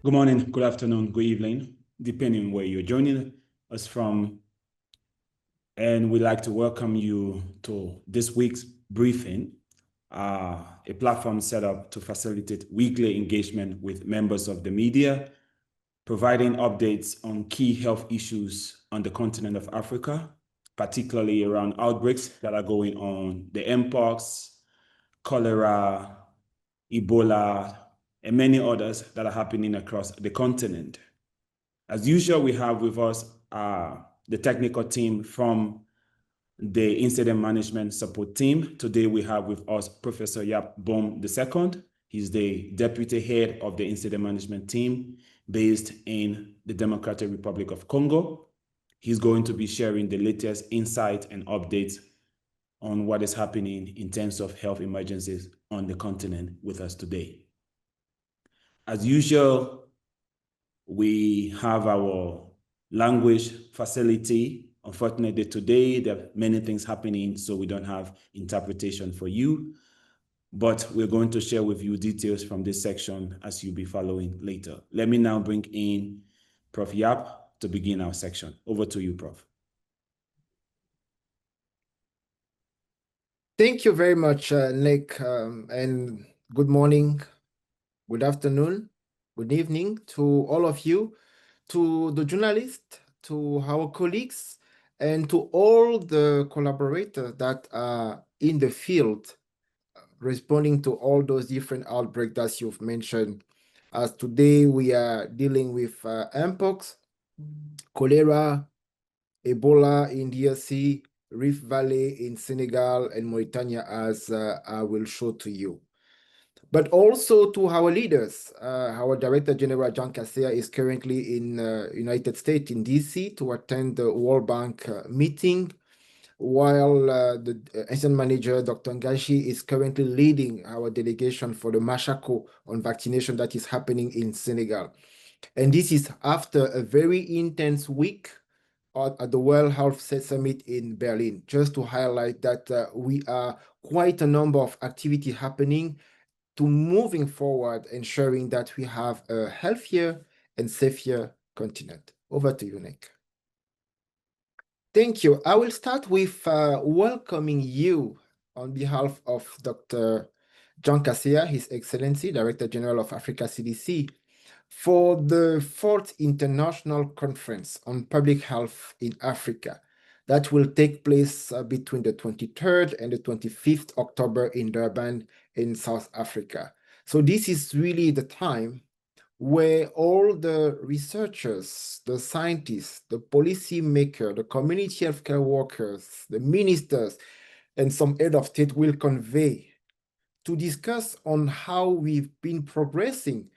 Good morning, good afternoon, good evening, depending where you're joining us from. And we'd like to welcome you to this week's briefing, a platform set up to facilitate weekly engagement with members of the media, providing updates on key health issues on the continent of Africa, particularly around outbreaks that are going on, the Mpox, cholera, Ebola, and many others that are happening across the continent. As usual, we have with us the technical team from the Incident Management Support Team. Today, we have with us Professor Yap Boom II. He's the Deputy Head of the Incident Management Team based in the Democratic Republic of Congo. He's going to be sharing the latest insight and updates on what is happening in terms of health emergencies on the continent with us today. As usual, we have our language facility. Unfortunately, today there are many things happening, so we don't have interpretation for you, but we're going to share with you details from this section as you'll be following later. Let me now bring in Prof. Yap to begin our section. Over to you, Prof. Thank you very much, Nick, and good morning, good afternoon, good evening to all of you, to the journalists, to our colleagues, and to all the collaborators that are in the field responding to all those different outbreaks that you've mentioned. As today we are dealing with Mpox, cholera, Ebola in DRC, Rift Valley in Senegal, and Mauritania, as I will show to you. But also to our leaders. Our Director General, Jean Casea, is currently in United States, in DC, to attend the World Bank meeting, while the Incident Manager, Dr. Ngashi, is currently leading our delegation for the Mashako on vaccination that is happening in Senegal. And this is after a very intense week at the World Health Summit in Berlin, just to highlight that we are quite a number of activity happening to moving forward, ensuring that we have a healthier and safer continent. Over to you, Nick. Thank you. I will start with welcoming you on behalf of Dr. Jean Casea, His Excellency, Director General of Africa CDC, for the 4th International Conference on Public Health in Africa that will take place between the 23rd and the 25th October in Durban in South Africa. So this is really the time where all the researchers, the scientists, the policy makers, the community healthcare workers, the ministers, and some head of state will convey to discuss on how we've been progressing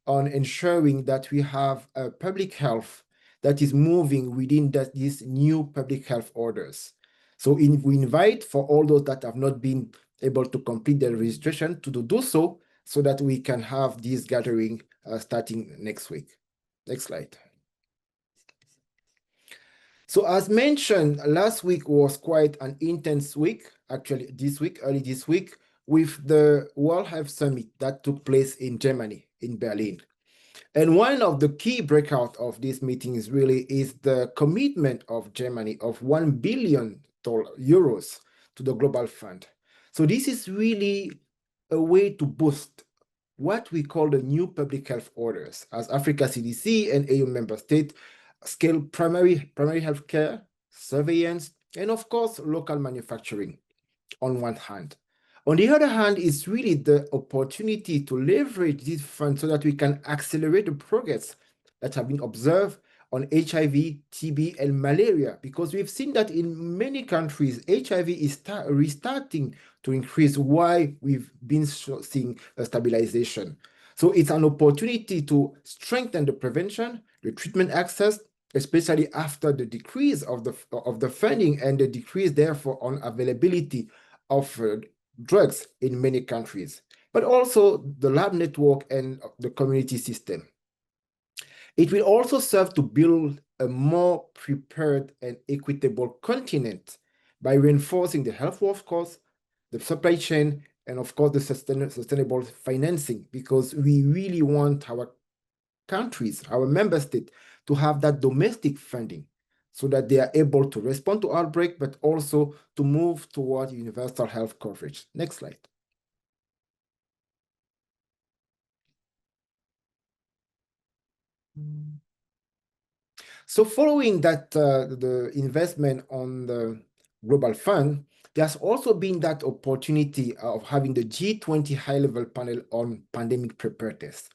on ensuring that we have a public health that is moving within these new public health orders. So we invite for all those that have not been able to complete their registration to do so that we can have this gathering starting next week. Next slide. So as mentioned, last week was quite an intense week, actually early this week, with the World Health Summit that took place in Germany, in Berlin. And one of the key breakout of this meeting is the commitment of Germany of €1 billion to the Global Fund. So this is really a way to boost what we call the new public health orders, as Africa CDC and EU member states scale primary health care, surveillance, and of course, local manufacturing on one hand. On the other hand, it's really the opportunity to leverage this fund so that we can accelerate the progress that have been observed on HIV, TB, and malaria, because we've seen that in many countries, HIV is restarting to increase while we've been seeing a stabilization. So it's an opportunity to strengthen the prevention, the treatment access, especially after the decrease of the funding and the decrease, therefore, on availability of drugs in many countries, but also the lab network and the community system. It will also serve to build a more prepared and equitable continent by reinforcing the health workforce, the supply chain, and of course the sustainable financing, because we really want our countries, our member states, to have that domestic funding so that they are able to respond to outbreak, but also to move toward universal health coverage. Next slide. So following that, the investment on the Global Fund, there's also been that opportunity of having the G20 high-level panel on pandemic preparedness.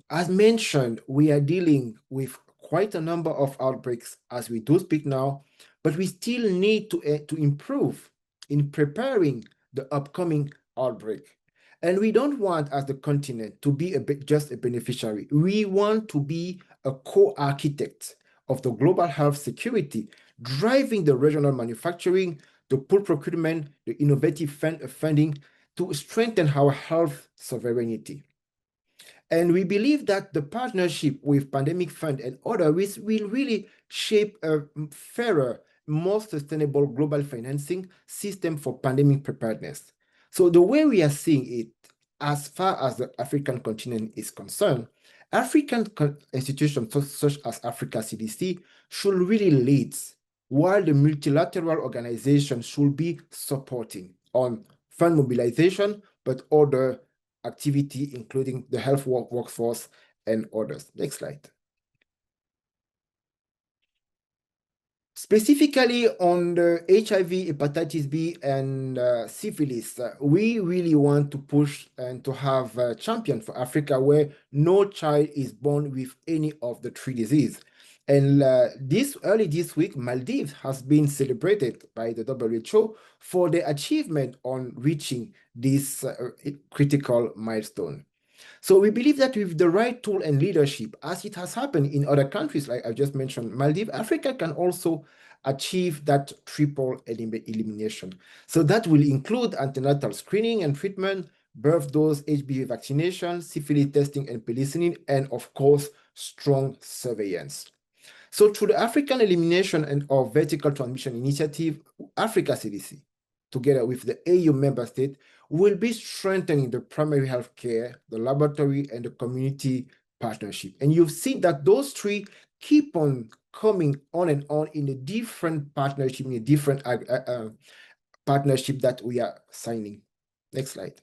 As mentioned, we are dealing with quite a number of outbreaks as we do speak now, but we still need to improve in preparing the upcoming outbreak. And we don't want, as the continent, to be just a beneficiary. We want to be a co-architect of the global health security, driving the regional manufacturing, the pool procurement, the innovative funding to strengthen our health sovereignty. And we believe that the partnership with Pandemic Fund and others will really shape a fairer, more sustainable global financing system for pandemic preparedness. So the way we are seeing it, as far as the African continent is concerned, African institutions such as Africa CDC should really lead, while the multilateral organization should be supporting on fund mobilization, but other activity, including the health workforce and others. Next slide. Specifically on the HIV, hepatitis B, and syphilis, we really want to push and to have a champion for Africa where no child is born with any of the three diseases. And early this week, Maldives has been celebrated by the WHO for the achievement on reaching this critical milestone. So we believe that with the right tool and leadership, as it has happened in other countries, like I just mentioned, Maldives, Africa can also achieve that triple elimination. So that will include antenatal screening and treatment, birth dose HPV vaccination, syphilis testing and penicillin, and of course, strong surveillance. So through the African Elimination and of Vertical Transmission Initiative, Africa CDC, together with the AU member state, will be strengthening the primary health care, the laboratory, and the community partnership. And you've seen that those three keep on coming on and on in a different partnership, in a different partnership that we are signing. Next slide.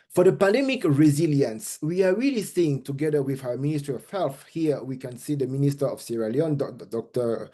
For the pandemic resilience, we are really seeing together with our Ministry of Health, here we can see the Minister of Sierra Leone, Dr.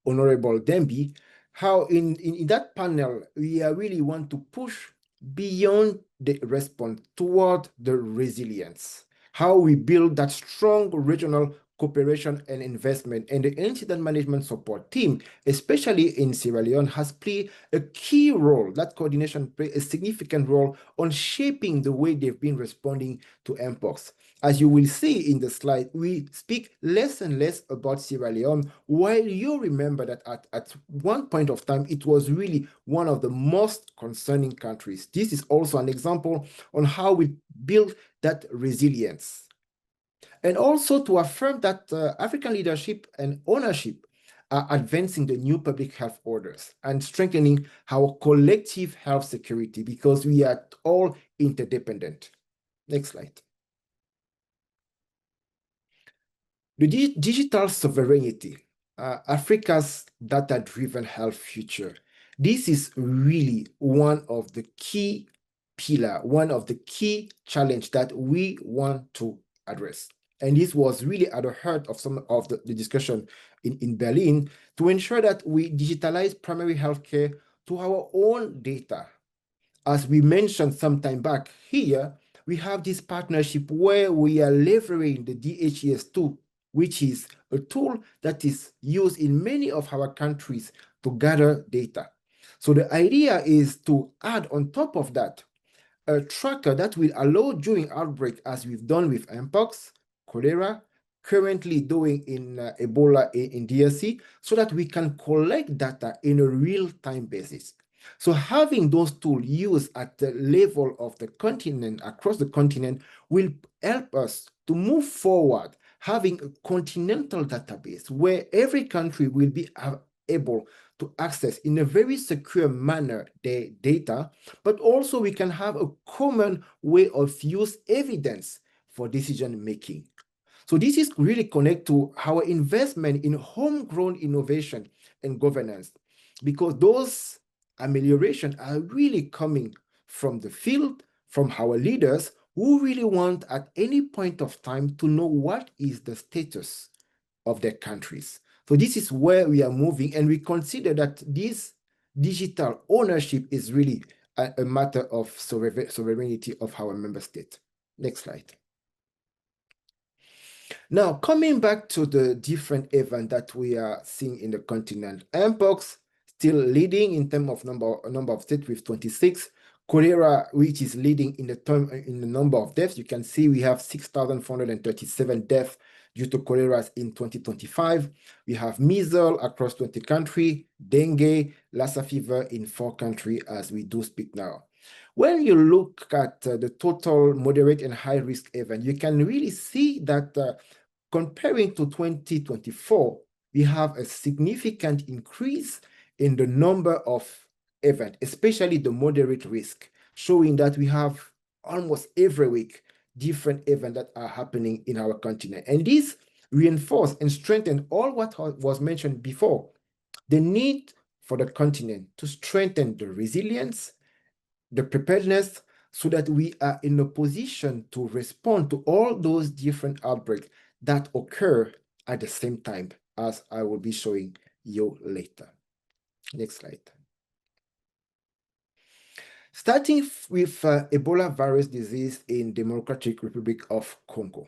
Honorable Dembi, how in that panel, we really want to push beyond the response toward the resilience, how we build that strong regional cooperation and investment. And the incident management support team, especially in Sierra Leone, has played a key role. That coordination played a significant role on shaping the way they've been responding to Mpox. As you will see in the slide, we speak less and less about Sierra Leone, while you remember that at one point of time, it was really one of the most concerning countries. This is also an example on how we build that resilience. And also to affirm that African leadership and ownership are advancing the new public health orders and strengthening our collective health security because we are all interdependent. Next slide. The digital sovereignty, Africa's data-driven health future. This is really one of the key pillars, one of the key challenges that we want to address. And this was really at the heart of some of the discussion in Berlin to ensure that we digitalize primary healthcare to our own data. As we mentioned some time back here, we have this partnership where we are leveraging the DHES2, which is a tool that is used in many of our countries to gather data. So the idea is to add on top of that a tracker that will allow during outbreak, as we've done with Mpox, cholera, currently doing in Ebola in DRC, so that we can collect data in a real-time basis. So having those tools used at the level of the continent, across the continent, will help us to move forward, having a continental database where every country will be able to access in a very secure manner their data, but also we can have a common way of use evidence for decision making. So this is really connected to our investment in homegrown innovation and governance, because those ameliorations are really coming from the field, from our leaders who really want at any point of time to know what is the status of their countries. So this is where we are moving, and we consider that this digital ownership is really a matter of sovereignty of our member state. Next slide. Now, coming back to the different events that we are seeing in the continent, Mpox still leading in terms of number of states with 26. Cholera, which is leading in the number of deaths. You can see we have 6,437 deaths due to cholera in 2025. We have measles across 20 countries, dengue, Lassa fever in 4 countries as we do speak now. When you look at the total moderate and high risk event, you can really see that comparing to 2024, we have a significant increase in the number of events, especially the moderate risk, showing that we have almost every week different events that are happening in our continent. And this reinforce and strengthen all what was mentioned before, the need for the continent to strengthen the resilience, the preparedness, so that we are in a position to respond to all those different outbreaks that occur at the same time, as I will be showing you later. Next slide. Starting with Ebola virus disease in Democratic Republic of Congo.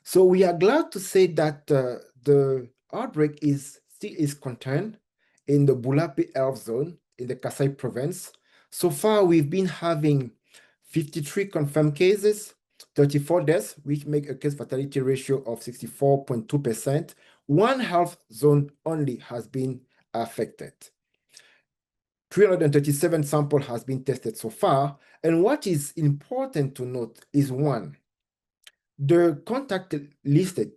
So we are glad to say that the outbreak still is contained in the Bulapi Health Zone in the Kasai province. So far, we've been having 53 confirmed cases, 34 deaths, which make a case fatality ratio of 64.2%. One health zone only has been affected. 337 samples has been tested so far. And what is important to note is one, the contact listed,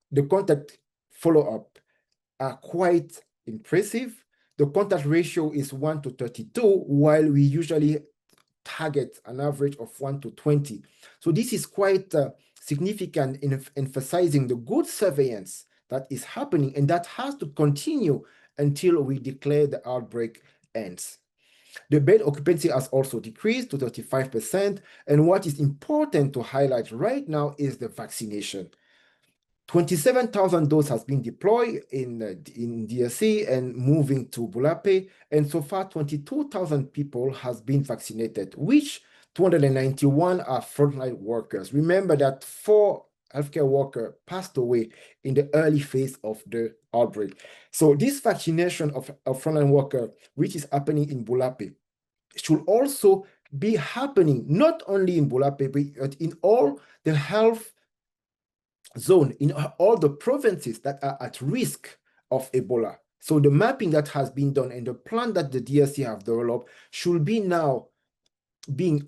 the contact follow-up are quite impressive. The contact ratio is 1 to 32, while we usually target an average of 1 to 20. So this is quite significant in emphasizing the good surveillance that is happening, and that has to continue until we declare the outbreak ends. The bed occupancy has also decreased to 35%, and what is important to highlight right now is the vaccination. 27,000 doses has been deployed in DRC and moving to Bulape, and so far 22,000 people has been vaccinated, which 291 are frontline workers. Remember that 4 healthcare workers passed away in the early phase of the outbreak. So this vaccination of frontline workers, which is happening in Bulape, should also be happening not only in Bulape, but in all the health zone, in all the provinces that are at risk of Ebola. So the mapping that has been done and the plan that the DRC have developed should be now being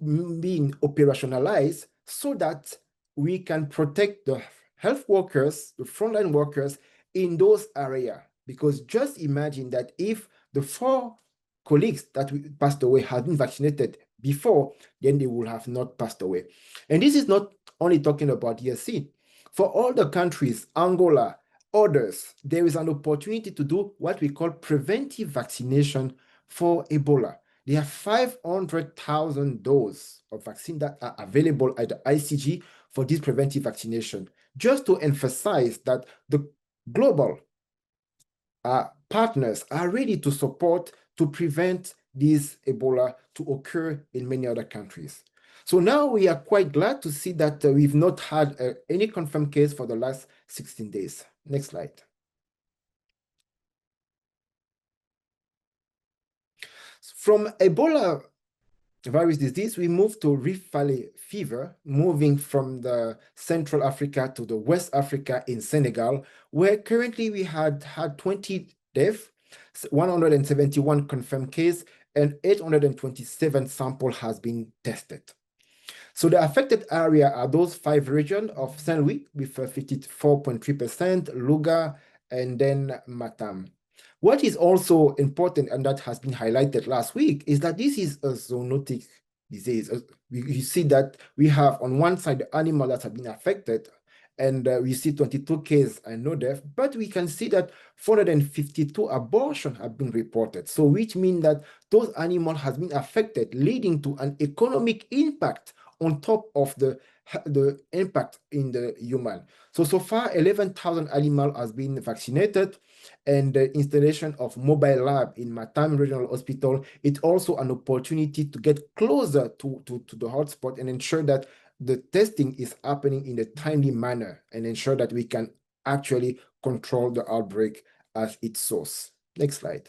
operationalized so that we can protect the health workers, the frontline workers in those areas. Because just imagine that if the 4 colleagues that passed away had been vaccinated before, then they would have not passed away. And this is not only talking about DRC. For all the countries, Angola, others, there is an opportunity to do what we call preventive vaccination for Ebola. There are 500,000 doses of vaccine that are available at the ICG for this preventive vaccination, just to emphasize that the global partners are ready to support to prevent this Ebola to occur in many other countries. So now we are quite glad to see that we've not had any confirmed case for the last 16 days. Next slide. From Ebola virus disease, we move to Rift Valley fever, moving from the Central Africa to the West Africa in Senegal, where currently we had 20 deaths, 171 confirmed cases, and 827 samples has been tested. So the affected area are those 5 regions of Saint-Louis with 54.3%, Louga, and then Matam. What is also important, and that has been highlighted last week, is that this is a zoonotic disease. You see that we have on one side the animal that have been affected, and we see 22 cases and no death, but we can see that 452 abortions have been reported. So which means that those animals has been affected, leading to an economic impact on top of the impact in the human. So far, 11,000 animals has been vaccinated, and the installation of mobile lab in Matam Regional Hospital, it's also an opportunity to get closer to the hotspot and ensure that the testing is happening in a timely manner and ensure that we can actually control the outbreak at its source. Next slide.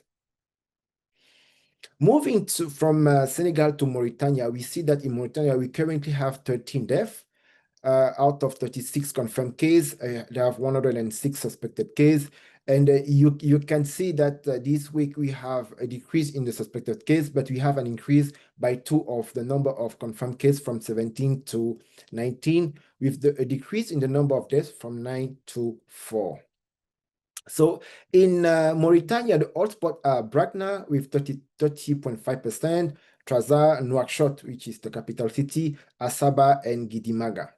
Moving from Senegal to Mauritania, we see that in Mauritania, we currently have 13 deaths. Out of 36 confirmed cases, they have 106 suspected cases. And you can see that this week we have a decrease in the suspected case, but we have an increase by 2 of the number of confirmed cases from 17 to 19, with a decrease in the number of deaths from 9 to 4. So in Mauritania, the hotspot are Brakna with 30.5%, Trarza, Nouakchott, which is the capital city, Asaba, and Gidimaga.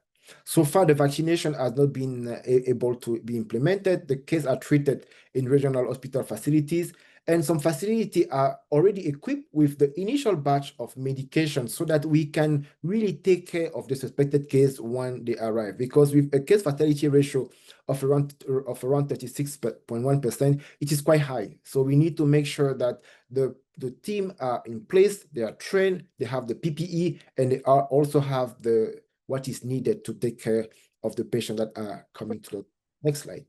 So far, the vaccination has not been able to be implemented. The cases are treated in regional hospital facilities, and some facilities are already equipped with the initial batch of medication so that we can really take care of the suspected case when they arrive. Because with a case fatality ratio of around 36.1%, it is quite high. So we need to make sure that the team are in place, they are trained, they have the PPE, and they also have what is needed to take care of the patients that are coming to the next slide.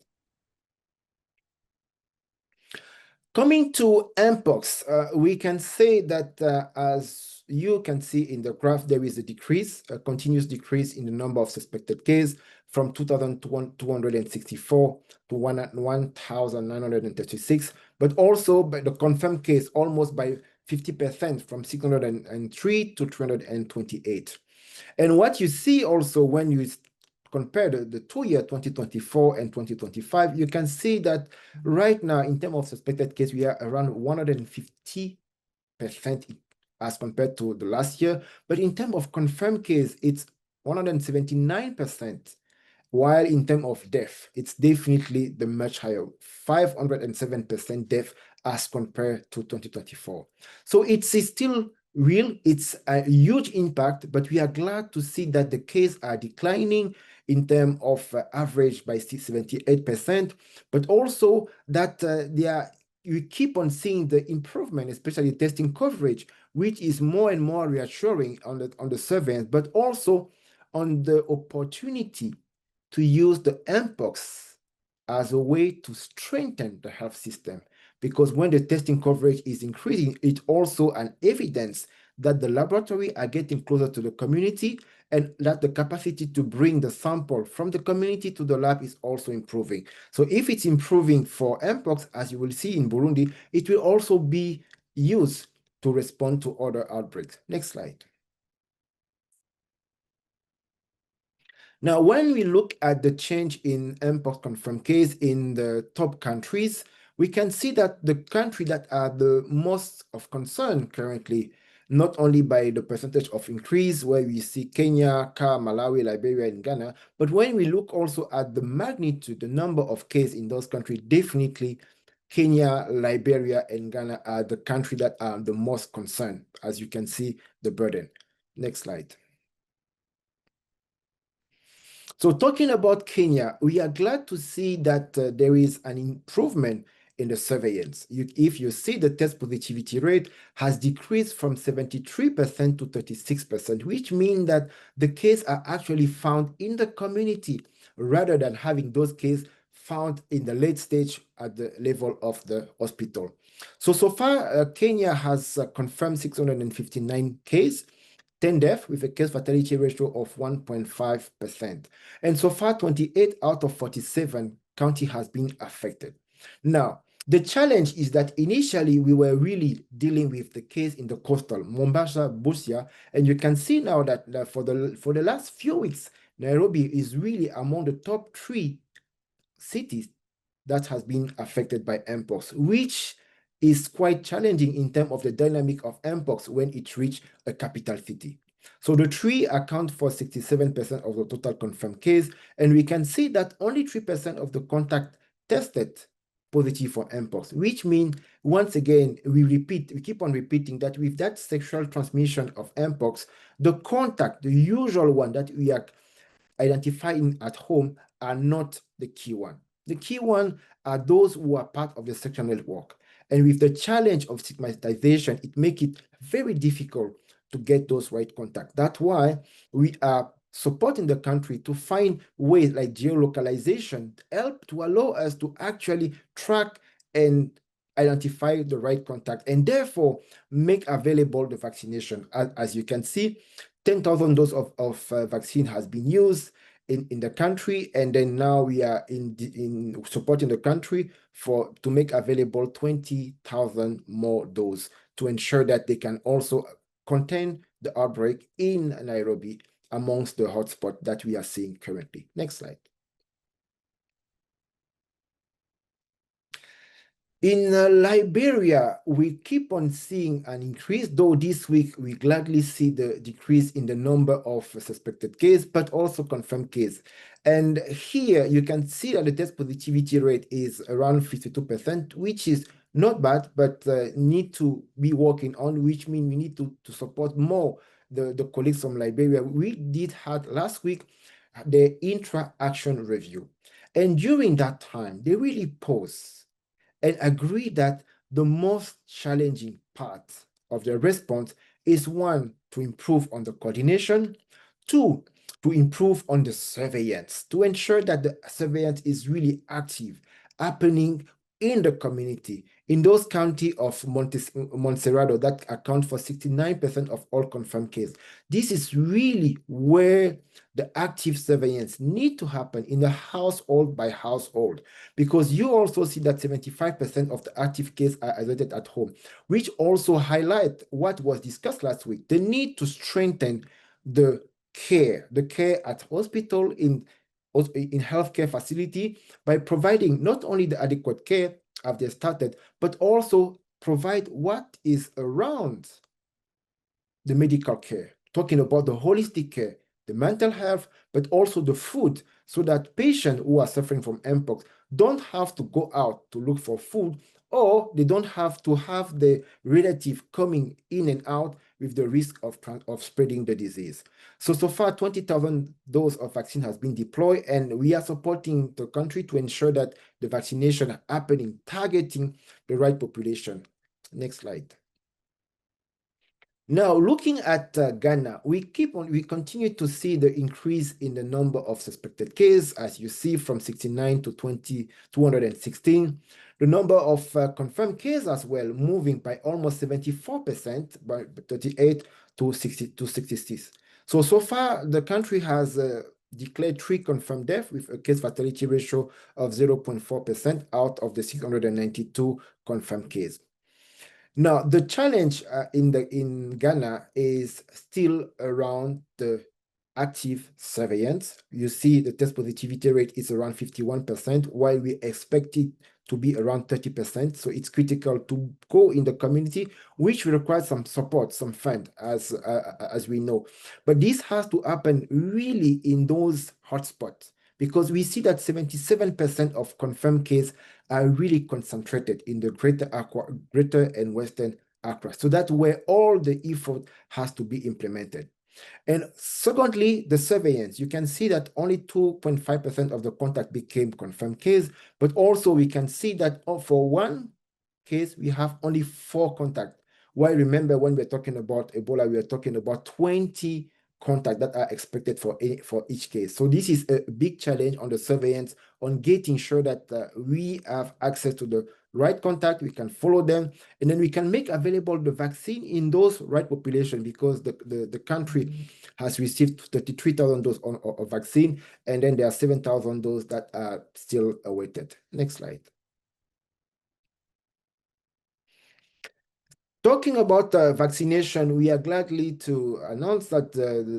Coming to Mpox, we can say that as you can see in the graph, there is a continuous decrease in the number of suspected cases from 2,264 to 1,936, but also by the confirmed case almost by 50% from 603 to 328. And what you see also when you compare the 2 year 2024 and 2025, you can see that right now in terms of suspected case, we are around 150% as compared to the last year. But in terms of confirmed case, it's 179%. While in terms of death, it's definitely the much higher, 507% death as compared to 2024. So it's still real, it's a huge impact, but we are glad to see that the cases are declining in terms of average by 78%, but also that you keep on seeing the improvement, especially testing coverage, which is more and more reassuring on the surveillance, but also on the opportunity to use the Mpox as a way to strengthen the health system. Because when the testing coverage is increasing, it's also an evidence that the laboratory are getting closer to the community and that the capacity to bring the sample from the community to the lab is also improving. So if it's improving for Mpox, as you will see in Burundi, it will also be used to respond to other outbreaks. Next slide. Now, when we look at the change in Mpox confirmed case in the top countries, we can see that the countries that are the most of concern currently, not only by the percentage of increase, where we see Kenya, Malawi, Liberia, and Ghana, but when we look also at the magnitude, the number of cases in those countries, definitely Kenya, Liberia, and Ghana are the countries that are the most concerned, as you can see the burden. Next slide. So talking about Kenya, we are glad to see that there is an improvement in the surveillance. If you see the test positivity rate has decreased from 73% to 36%, which means that the cases are actually found in the community rather than having those cases found in the late stage at the level of the hospital. So far, Kenya has confirmed 659 cases, 10 deaths with a case fatality ratio of 1.5%. And so far, 28 out of 47 county has been affected. Now, the challenge is that initially we were really dealing with the case in the coastal, Mombasa, Busia, and you can see now that for the last few weeks, Nairobi is really among the top 3 cities that has been affected by Mpox, which is quite challenging in terms of the dynamic of Mpox when it reached a capital city. So the three account for 67% of the total confirmed case, and we can see that only 3% of the contact tested positive for Mpox, which means, once again, we keep on repeating that with that sexual transmission of Mpox, the contact, the usual one that we are identifying at home, are not the key one. The key one are those who are part of the sexual network. And with the challenge of stigmatization, it makes it very difficult to get those right contacts. That's why we are supporting the country to find ways like geolocalization help to allow us to actually track and identify the right contact, and therefore make available the vaccination. As you can see, 10,000 doses of vaccine has been used in the country, and then now we are in supporting the country to make available 20,000 more doses to ensure that they can also contain the outbreak in Nairobi amongst the hotspots that we are seeing currently. Next slide. In Liberia, we keep on seeing an increase, though this week we gladly see the decrease in the number of suspected cases, but also confirmed cases. And here you can see that the test positivity rate is around 52%, which is not bad, but need to be working on, which means we need to support more the colleagues from Liberia. We did have last week the intra-action review. And during that time, they really paused and agree that the most challenging part of the response is, one, to improve on the coordination, two, to improve on the surveillance, to ensure that the surveillance is really active, happening in the community, in those counties of MODERATOR that account for 69% of all confirmed cases. This is really where the active surveillance need to happen in the household by household, because you also see that 75% of the active cases are isolated at home, which also highlight what was discussed last week, the need to strengthen the care at hospital, in healthcare facility, by providing not only the adequate care as they started, but also provide what is around the medical care, talking about the holistic care, the mental health, but also the food, so that patients who are suffering from Mpox don't have to go out to look for food, or they don't have to have the relative coming in and out with the risk of spreading the disease. So far, 20,000 doses of vaccine has been deployed, and we are supporting the country to ensure that the vaccination happening, targeting the right population. Next slide. Now, looking at Ghana, we continue to see the increase in the number of suspected cases, as you see, from 69 to 216. The number of confirmed cases as well, moving by almost 74%, by 38 to 66. So far, the country has declared 3 confirmed deaths with a case fatality ratio of 0.4% out of the 692 confirmed cases. Now, the challenge in Ghana is still around the active surveillance. You see the test positivity rate is around 51%, while we expect it to be around 30%. So it's critical to go in the community, which requires some support, some fund, as we know. But this has to happen really in those hotspots, because we see that 77% of confirmed cases are really concentrated in the greater and Western Accra. So that's where all the effort has to be implemented. And secondly, the surveillance. You can see that only 2.5% of the contact became confirmed case, but also we can see that for one case, we have only 4 contacts. While remember, when we're talking about Ebola, we are talking about 20 contacts that are expected for each case. So this is a big challenge on the surveillance, on getting sure that we have access to the right contact, we can follow them, and then we can make available the vaccine in those right population, because the country has received 33,000 doses of vaccine, and then there are 7,000 doses that are still awaited. Next slide. Talking about vaccination, we are gladly to announce that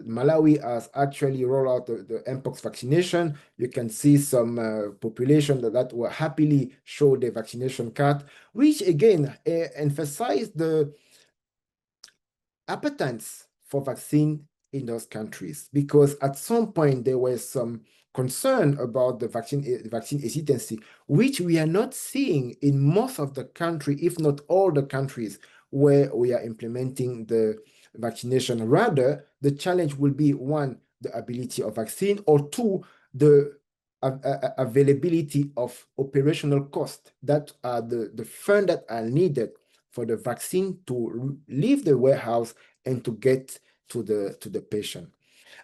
Malawi has actually rolled out the Mpox vaccination. You can see some population that will happily show the vaccination card, which again emphasize the appetite for vaccine in those countries, because at some point there was some concern about the vaccine hesitancy, which we are not seeing in most of the country, if not all the countries where we are implementing the vaccination. Rather, the challenge will be, one, the ability of vaccine, or two, the availability of operational costs that are the funds that are needed for the vaccine to leave the warehouse and to get to the patient.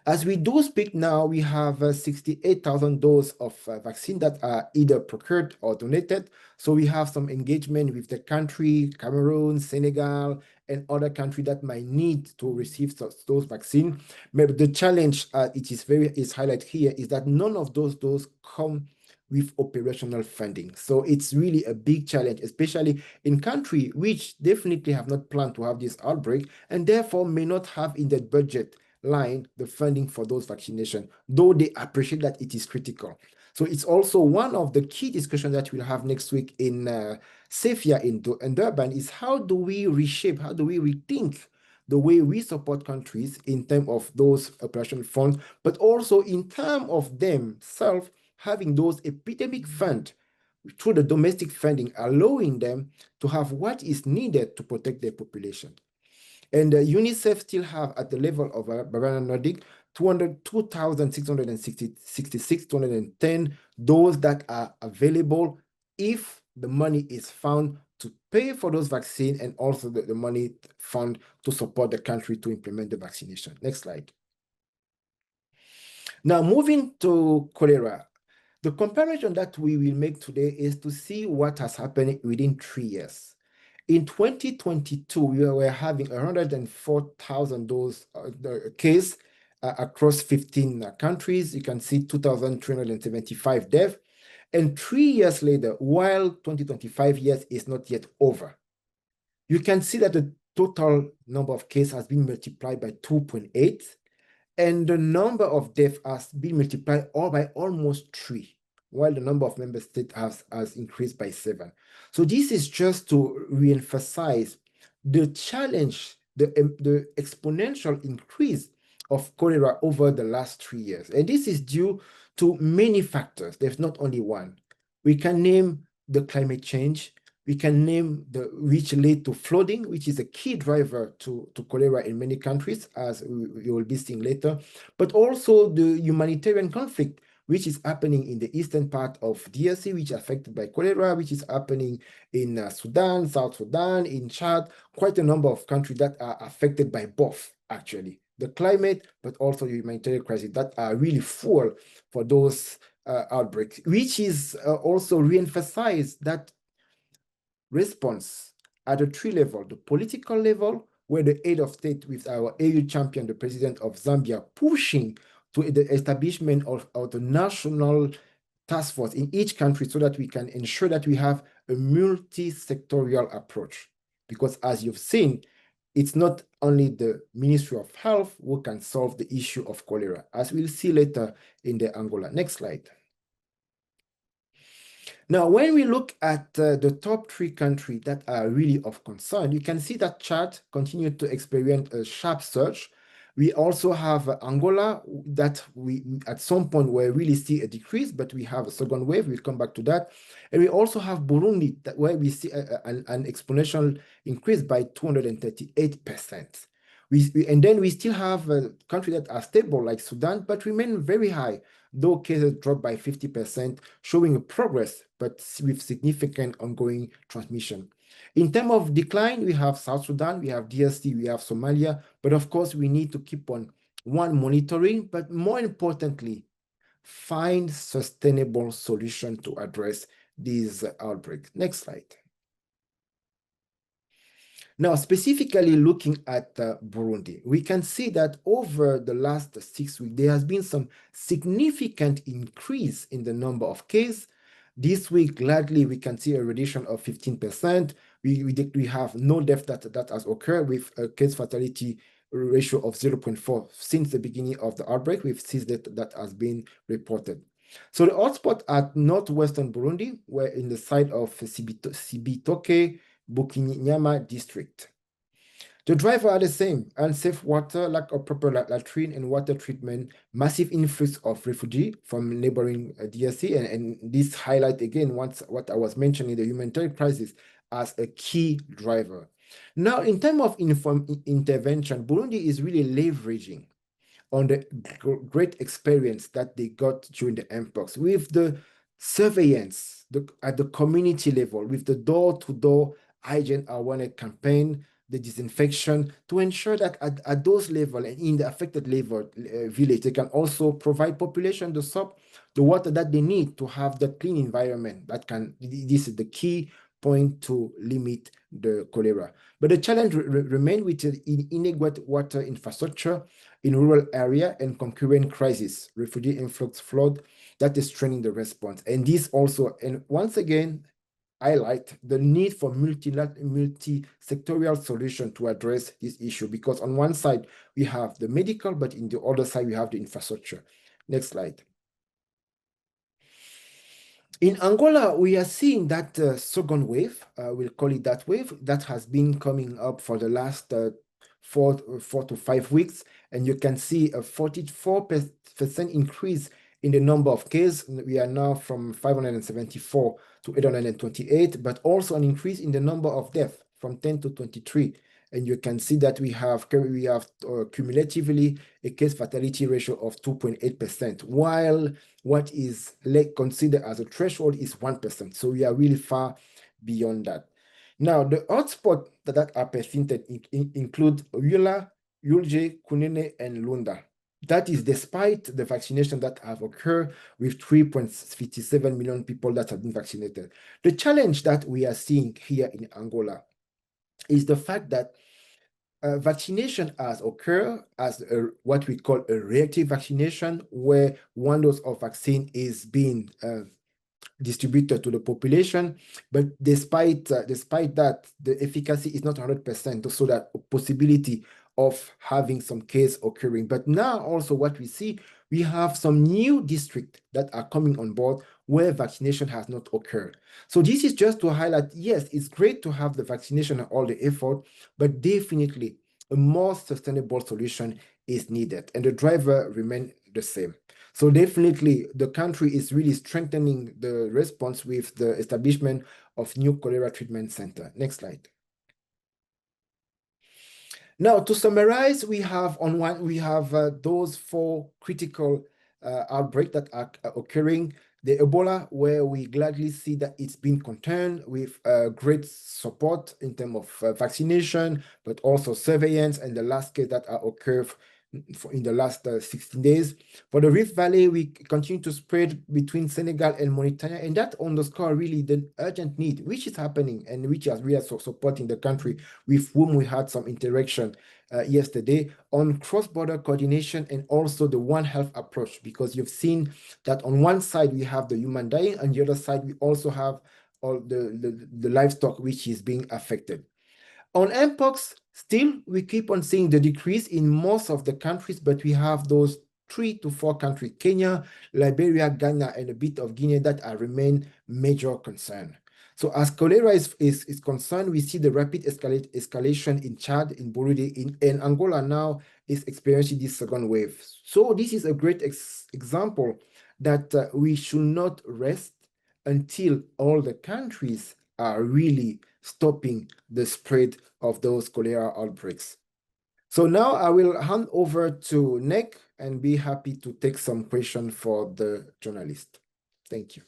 As we do speak now, we have 68,000 doses of vaccine that are either procured or donated. So we have some engagement with the country, Cameroon, Senegal, and other countries that might need to receive those vaccines. Maybe the challenge is highlighted here is that none of those doses come with operational funding. So it's really a big challenge, especially in countries which definitely have not planned to have this outbreak and therefore may not have in their budget line the funding for those vaccinations, though they appreciate that it is critical. So it's also one of the key discussions that we'll have next week in SAFIA in Durban is how do we reshape, how do we rethink the way we support countries in terms of those operational funds, but also in terms of themselves having those epidemic funds through the domestic funding, allowing them to have what is needed to protect their population. And UNICEF still have at the level of Bavarian Nordic 2,666,210 those that are available if the money is found to pay for those vaccines and also the money found to support the country to implement the vaccination. Next slide. Now, moving to cholera. The comparison that we will make today is to see what has happened within 3 years. In 2022, we were having 104,000 dose case across 15 countries. You can see 2,375 deaths. And 3 years later, while 2025 years is not yet over, you can see that the total number of cases has been multiplied by 2.8, and the number of deaths has been multiplied by almost 3, while the number of member states has increased by 7. So this is just to reemphasize the challenge, the exponential increase of cholera over the last 3 years. And this is due to many factors. There's not only one. We can name the climate change. We can name which lead to flooding, which is a key driver to cholera in many countries, as we will be seeing later, but also the humanitarian conflict, which is happening in the eastern part of DRC, which is affected by cholera, which is happening in Sudan, South Sudan, in Chad, quite a number of countries that are affected by both, actually. The climate, but also the humanitarian crisis that are really fuel for those outbreaks, which is also re-emphasized that response at the 3 level, the political level, where the head of state with our AU champion, the president of Zambia, pushing to the establishment of the national task force in each country so that we can ensure that we have a multi-sectorial approach. Because as you've seen, it's not only the Ministry of Health who can solve the issue of cholera, as we'll see later in the Angola. Next slide. Now, when we look at the top 3 countries that are really of concern, you can see that Chad continued to experience a sharp surge. We also have Angola that we at some point we really see a decrease, but we have a second wave. We'll come back to that. And we also have Burundi where we see an exponential increase by 238%. And then we still have countries that are stable like Sudan, but remain very high, though cases dropped by 50%, showing a progress, but with significant ongoing transmission. In terms of decline, we have South Sudan, we have DRC, we have Somalia, but of course we need to keep on, monitoring, but more importantly, find sustainable solution to address these outbreaks. Next slide. Now, specifically looking at Burundi, we can see that over the last 6 weeks, there has been some significant increase in the number of cases. This week, gladly, we can see a reduction of 15%. We have no death that has occurred with a case fatality ratio of 0.4 since the beginning of the outbreak. We've seen that has been reported. So the hotspot at northwestern Burundi were in the side of Cibitoke, Bukinyama district. The drivers are the same: unsafe water, lack of proper latrine and water treatment, massive influx of refugees from neighboring DRC, and this highlight again what I was mentioning, the humanitarian crisis as a key driver. Now, in terms of intervention, Burundi is really leveraging on the great experience that they got during the Mpox with the surveillance at the community level, with the door-to-door hygiene awareness campaign, the disinfection, to ensure that at those levels and in the affected level village, they can also provide population the soap, the water that they need to have the clean environment that can, this is the key point to limit the cholera. But the challenge remains with the inadequate water infrastructure in rural area and concurrent crisis, refugee influx, flood, that is straining the response. And this also, and once again, highlight the need for multi-sectorial solution to address this issue, because on one side, we have the medical, but in the other side, we have the infrastructure. Next slide. In Angola, we are seeing that second wave, we'll call it that wave, that has been coming up for the last 4 to 5 weeks, and you can see a 44% increase in the number of cases. We are now from 574 to 828, but also an increase in the number of deaths from 10 to 23. And you can see that we have cumulatively a case fatality ratio of 2.8%, while what is considered as a threshold is 1%. So we are really far beyond that. Now, the hotspots that are perceived include Uyula, Yulje, Kunene, and Lunda. That is despite the vaccination that have occurred with 3.57 million people that have been vaccinated. The challenge that we are seeing here in Angola is the fact that vaccination has occurred as what we call a reactive vaccination, where one dose of vaccine is being distributed to the population, but despite that, the efficacy is not 100%, so that possibility of having some case occurring. But now also what we see, we have some new districts that are coming on board where vaccination has not occurred. So this is just to highlight, yes, it's great to have the vaccination and all the effort, but definitely a more sustainable solution is needed, and the driver remain the same. So definitely the country is really strengthening the response with the establishment of new cholera treatment center. Next slide. Now, to summarize, we have those 4 critical outbreaks that are occurring. The Ebola, where we gladly see that it's been contained with great support in terms of vaccination, but also surveillance, and the last case that occurred in the last 16 days. For the Rift Valley, we continue to spread between Senegal and Mauritania, and that underscores really the urgent need, which is happening and which is really supporting the country, with whom we had some interaction yesterday on cross-border coordination and also the One Health approach, because you've seen that on one side we have the human dying, on the other side we also have all the livestock which is being affected. On Mpox, still, we keep on seeing the decrease in most of the countries, but we have those 3 to 4 countries, Kenya, Liberia, Ghana, and a bit of Guinea, that remain major concern. So as cholera is concerned, we see the rapid escalation in Chad, in Burundi, in Angola now is experiencing this second wave. So this is a great example that we should not rest until all the countries are really stopping the spread of those cholera outbreaks. So now I will hand over to Nick and be happy to take some questions for the journalist. Thank you.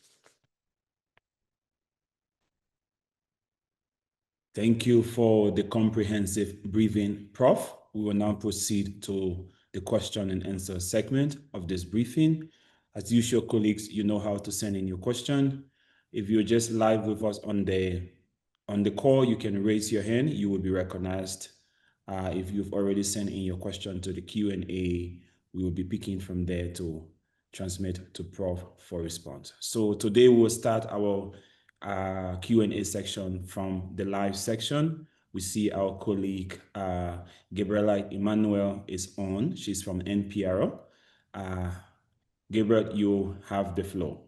Thank you for the comprehensive briefing, Prof. We will now proceed to the question and answer segment of this briefing. As usual, colleagues, you know how to send in your question. If you're just live with us on the call, you can raise your hand. You will be recognized. If you've already sent in your question to the Q&A, we will be picking from there to transmit to Prof for response. So today we'll start our Q&A section from the live section. We see our colleague Gabriela Emmanuel is on. She's from NPR. Gabriel, you have the floor.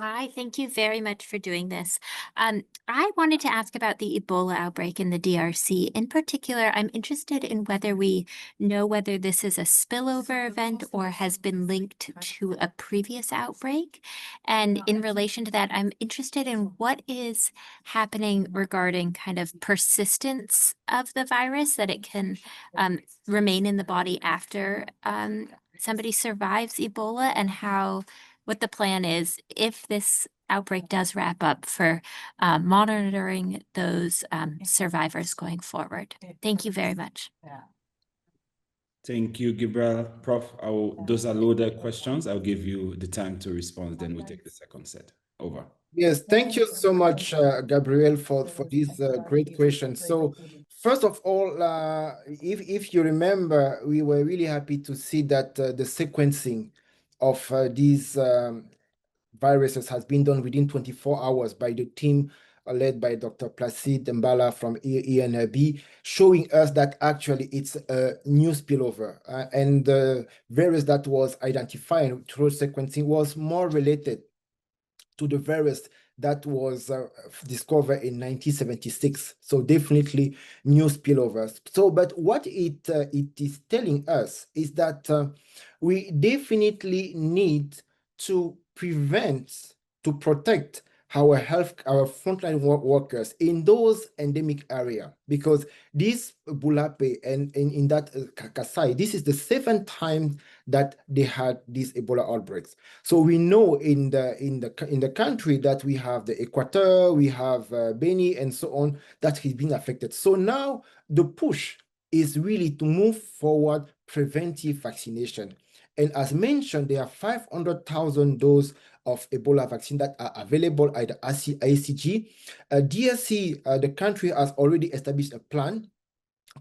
Hi, thank you very much for doing this. I wanted to ask about the Ebola outbreak in the DRC. In particular, I'm interested in whether we know whether this is a spillover event or has been linked to a previous outbreak. And in relation to that, I'm interested in what is happening regarding kind of persistence of the virus, that it can remain in the body after somebody survives Ebola, and what the plan is if this outbreak does wrap up for monitoring those survivors going forward. Thank you very much. Thank you, Gabriel. Prof, those are loaded questions. I'll give you the time to respond, then we'll take the second set. Over. Yes, thank you so much, Gabriel, for these great questions. So, first of all, if you remember, we were really happy to see that the sequencing of these viruses has been done within 24 hours by the team led by Dr. Placide Mbala from ENRB, showing us that actually it's a new spillover. And the virus that was identified through sequencing was more related to the virus that was discovered in 1976. So definitely new spillovers. So, but what it is telling us is that we definitely need to protect our frontline workers in those endemic area, because this Bulape and in that Kasai, this is the 7th time that they had these Ebola outbreaks. So we know in the country that we have the Equateur, we have Beni, and so on, that is being affected. So now the push is really to move forward preventive vaccination. And as mentioned, there are 500,000 doses of Ebola vaccine that are available at the ICG. DRC, the country has already established a plan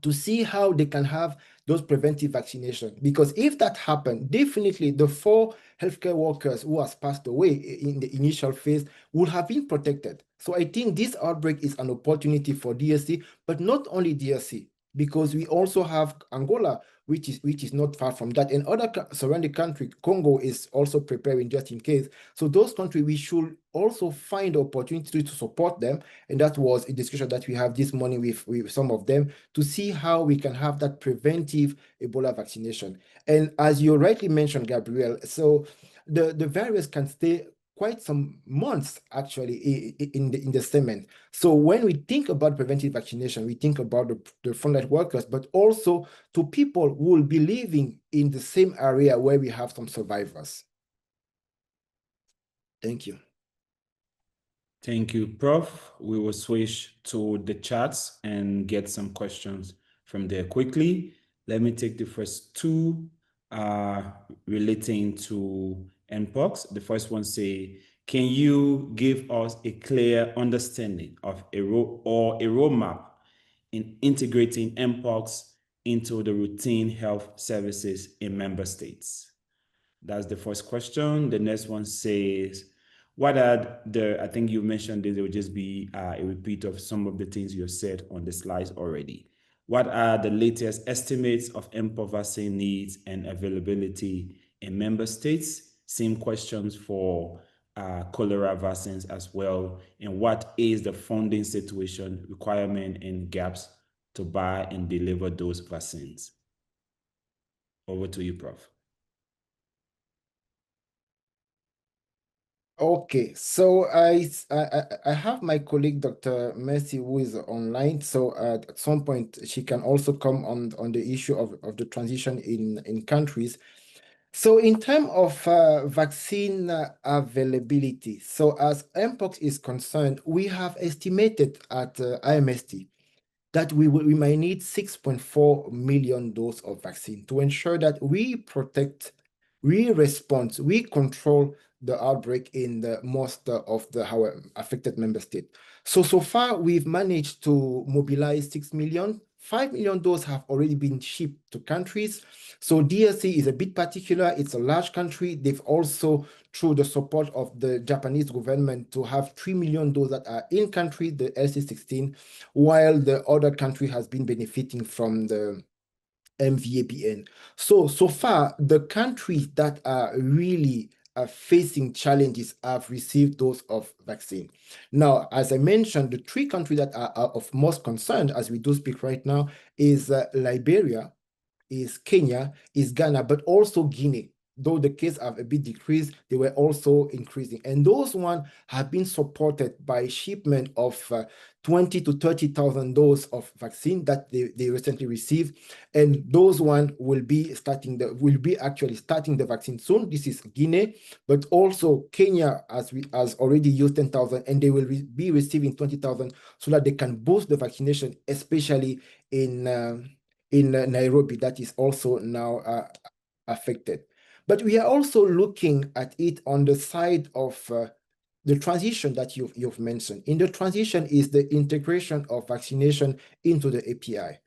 to see how they can have those preventive vaccination. Because if that happens, definitely the 4 healthcare workers who has passed away in the initial phase would have been protected. So I think this outbreak is an opportunity for DRC, but not only DRC, because we also have Angola, which is not far from that, and other surrounding country. Congo is also preparing just in case. So those countries, we should also find opportunity to support them, and that was a discussion that we have this morning with some of them, to see how we can have that preventive Ebola vaccination. And as you rightly mentioned, Gabriel, so the virus can stay quite some months actually in the semen. So when we think about preventive vaccination, we think about the frontline workers, but also to people who will be living in the same area where we have some survivors. Thank you. Thank you, Prof. We will switch to the chats and get some questions from there quickly. Let me take the first two relating to Mpox. The first one say, can you give us a clear understanding of a roadmap in integrating Mpox into the routine health services in member states? That's the first question. The next one says, what are I think you mentioned this, it would just be a repeat of some of the things you said on the slides already. What are the latest estimates of Mpox vaccine needs and availability in member states? Same questions for cholera vaccines as well. And what is the funding situation, requirement, and gaps to buy and deliver those vaccines? Over to you, Prof. Okay, so I have my colleague Dr. Mercy who is online. So at some point she can also come on the issue of the transition in countries. So in terms of vaccine availability, so as Mpox is concerned, we have estimated at IMST that we might need 6.4 million doses of vaccine to ensure that we protect, we respond, we control the outbreak in the most of our affected member state. So far, we've managed to mobilize 6 million. 5 million doses have already been shipped to countries. So DRC is a bit particular. It's a large country. They've also, through the support of the Japanese government, to have 3 million doses that are in country, the LC16, while the other country has been benefiting from the MVAPN. So far, the countries that are really are facing challenges have received dose of vaccine. Now, as I mentioned, the 3 countries that are of most concern as we do speak right now is Liberia, is Kenya, is Ghana, but also Guinea. Though the cases have a bit decreased, they were also increasing. And those ones have been supported by shipment of 20 to 30,000 doses of vaccine that they recently received. And those ones will be actually starting the vaccine soon. This is Guinea, but also Kenya has already used 10,000, and they will be receiving 20,000 so that they can boost the vaccination, especially in Nairobi, that is also now affected. But we are also looking at it on the side of the transition that you've mentioned. In the transition is the integration of vaccination into the API.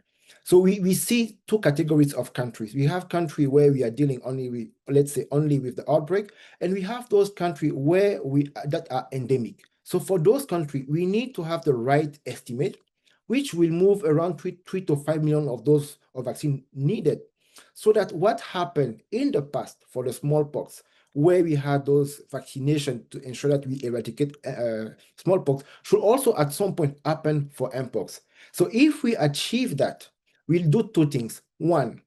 So we see 2 categories of countries. We have countries where we are dealing only with, let's say, only with the outbreak, and we have those countries where that are endemic. So for those countries, we need to have the right estimate, which will move around 3 to 5 million of those of vaccine needed, so that what happened in the past for the smallpox, where we had those vaccinations to ensure that we eradicate smallpox, should also at some point happen for Mpox. So if we achieve that, we'll do 2 things. 1,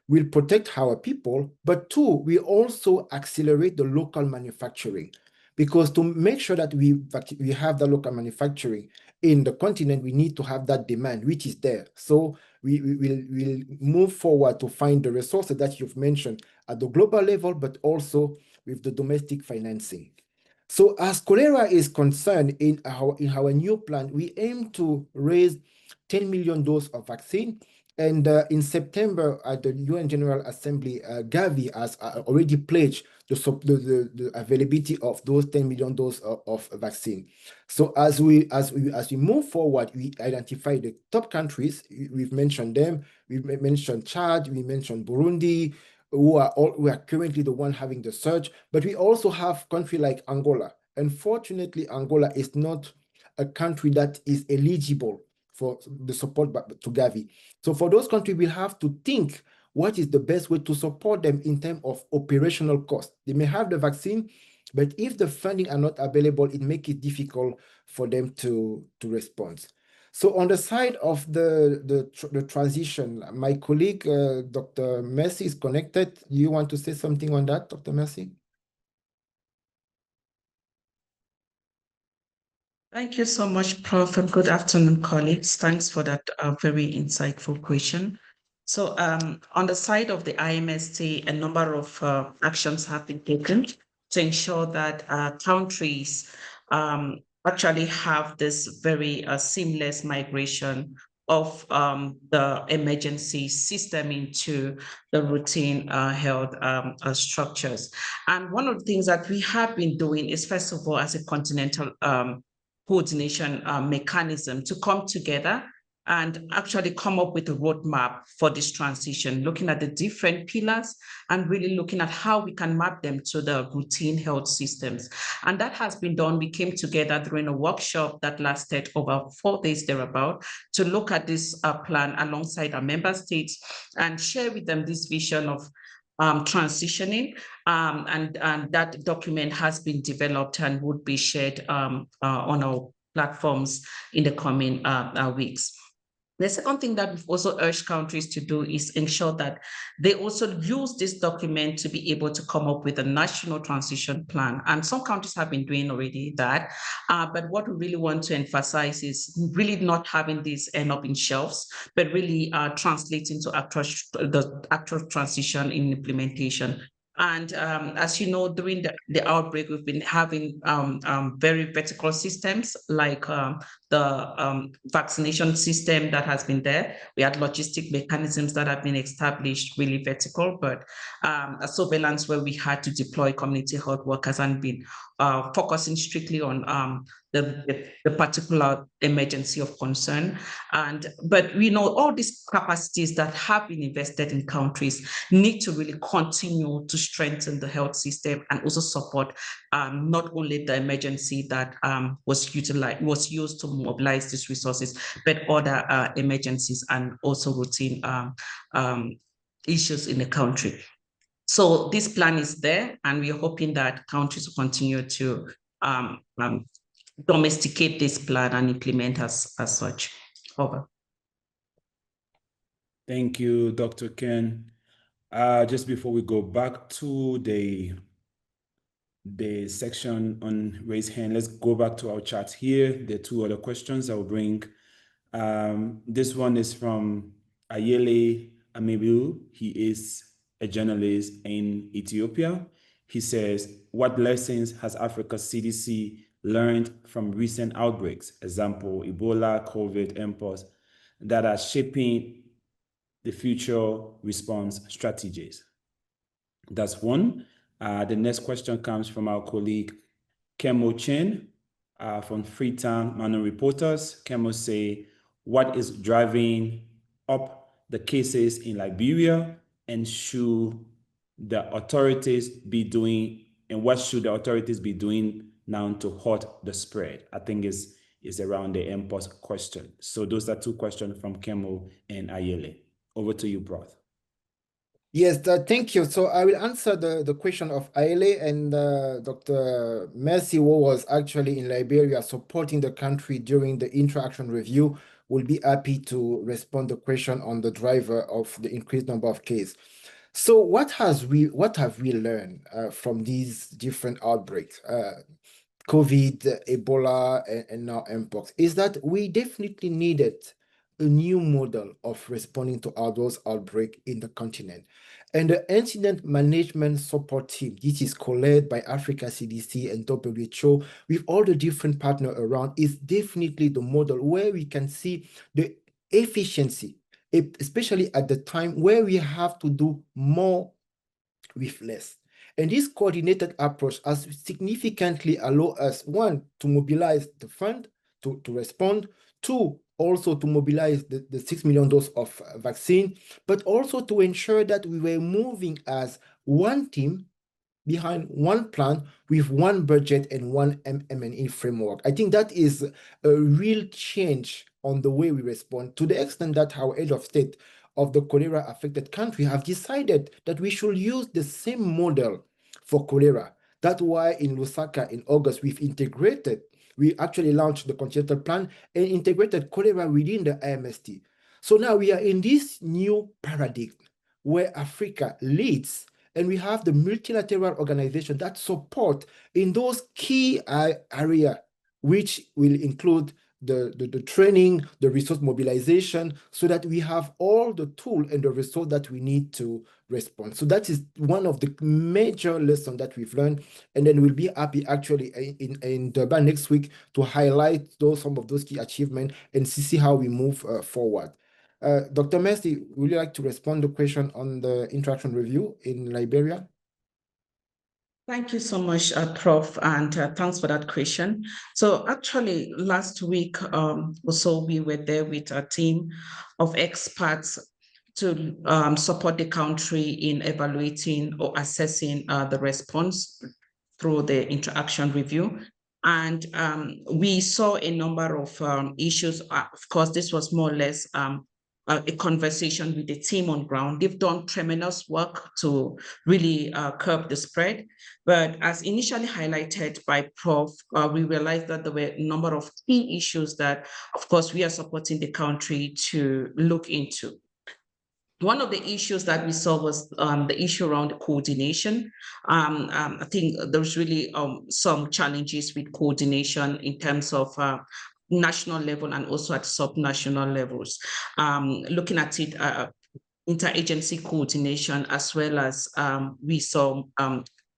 we'll protect our people, but 2, we also accelerate the local manufacturing. Because to make sure that we have the local manufacturing in the continent, we need to have that demand, which is there. So we'll move forward to find the resources that you've mentioned at the global level, but also with the domestic financing. So as cholera is concerned, in our new plan, we aim to raise 10 million doses of vaccine. And in September, at the UN General Assembly, Gavi has already pledged the availability of those 10 million doses of vaccine. So as we move forward, we identify the top countries. We've mentioned them. We mentioned Chad. We mentioned Burundi, who are currently the one having the surge. But we also have country like Angola. Unfortunately, Angola is not a country that is eligible for the support to Gavi. So for those countries, we'll have to think what is the best way to support them in terms of operational cost. They may have the vaccine, but if the funding are not available, it makes it difficult for them to respond. So on the side of the transition, my colleague, Dr. Mercy, is connected. Do you want to say something on that, Dr. Mercy? Thank you so much, Prof. And good afternoon, colleagues. Thanks for that very insightful question. So on the side of the IMST, a number of actions have been taken to ensure that countries actually have this very seamless migration of the emergency system into the routine health structures. And one of the things that we have been doing is, first of all, as a continental coordination mechanism, to come together and actually come up with a roadmap for this transition, looking at the different pillars and really looking at how we can map them to the routine health systems. And that has been done. We came together during a workshop that lasted over 4 days thereabout to look at this plan alongside our member states and share with them this vision of transitioning, and that document has been developed and would be shared on our platforms in the coming weeks. The second thing that we've also urged countries to do is ensure that they also use this document to be able to come up with a national transition plan. And some countries have been doing already that. But what we really want to emphasize is really not having this end up in shelves, but really translating to the actual transition in implementation. And as you know, during the outbreak, we've been having very vertical systems like the vaccination system that has been there. We had logistic mechanisms that have been established, really vertical, but a surveillance where we had to deploy community health workers and been focusing strictly on the particular emergency of concern. But we know all these capacities that have been invested in countries need to really continue to strengthen the health system and also support not only the emergency that was used to mobilize these resources, but other emergencies and also routine issues in the country. So this plan is there, and we're hoping that countries will continue to domesticate this plan and implement as such. Over. Thank you, Dr. Ken. Just before we go back to the section on raise hand, let's go back to our chat here. There are two other questions I will bring. This one is from Ayele Amebu. He is a journalist in Ethiopia. He says, what lessons has Africa CDC learned from recent outbreaks, example, Ebola, COVID, Mpox, that are shaping the future response strategies? That's one. The next question comes from our colleague, Kemo Chen, from Freetown Manual Reporters. Kemo say, what is driving up the cases in Liberia, and should the authorities be doing, and what should the authorities be doing now to halt the spread? I think is around the Mpox question. So those are two questions from Kemo and Ayele. Over to you, Prof. Yes, thank you. So I will answer the question of Aile, and Dr. Mercy, who was actually in Liberia supporting the country during the interaction review, will be happy to respond the question on the driver of the increased number of cases. So what have we learned from these different outbreaks, COVID, Ebola, and now Mpox, is that we definitely needed a new model of responding to those outbreaks in the continent. And the incident management support team, this is co-led by Africa CDC and WHO, with all the different partners around, is definitely the model where we can see the efficiency, especially at the time where we have to do more with less. And this coordinated approach has significantly allowed us, one, to mobilize the fund to respond, two, also to mobilize the 6 million doses of vaccine, but also to ensure that we were moving as one team behind one plan with one budget and one M&E framework. I think that is a real change on the way we respond, to the extent that our head of state of the cholera-affected country have decided that we should use the same model for cholera. That's why in Lusaka in August, we actually launched the continental plan and integrated cholera within the IMST. So now we are in this new paradigm where Africa leads, and we have the multilateral organization that support in those key areas, which will include the training, the resource mobilization, so that we have all the tool and the resource that we need to respond. So that is one of the major lessons that we've learned. And then we'll be happy actually in Durban next week to highlight some of those key achievements and see how we move forward. Dr. Mercy, would you like to respond to the question on the interaction review in Liberia? Thank you so much, Prof, and thanks for that question. So actually, last week also, we were there with a team of experts to support the country in evaluating or assessing the response through the interaction review. And we saw a number of issues. Of course, this was more or less a conversation with the team on ground. They've done tremendous work to really curb the spread. But as initially highlighted by Prof, we realized that there were a number of key issues that, of course, we are supporting the country to look into. One of the issues that we saw was the issue around coordination. I think there's really some challenges with coordination in terms of national level and also at sub-national levels. Looking at it, interagency coordination, as well as we saw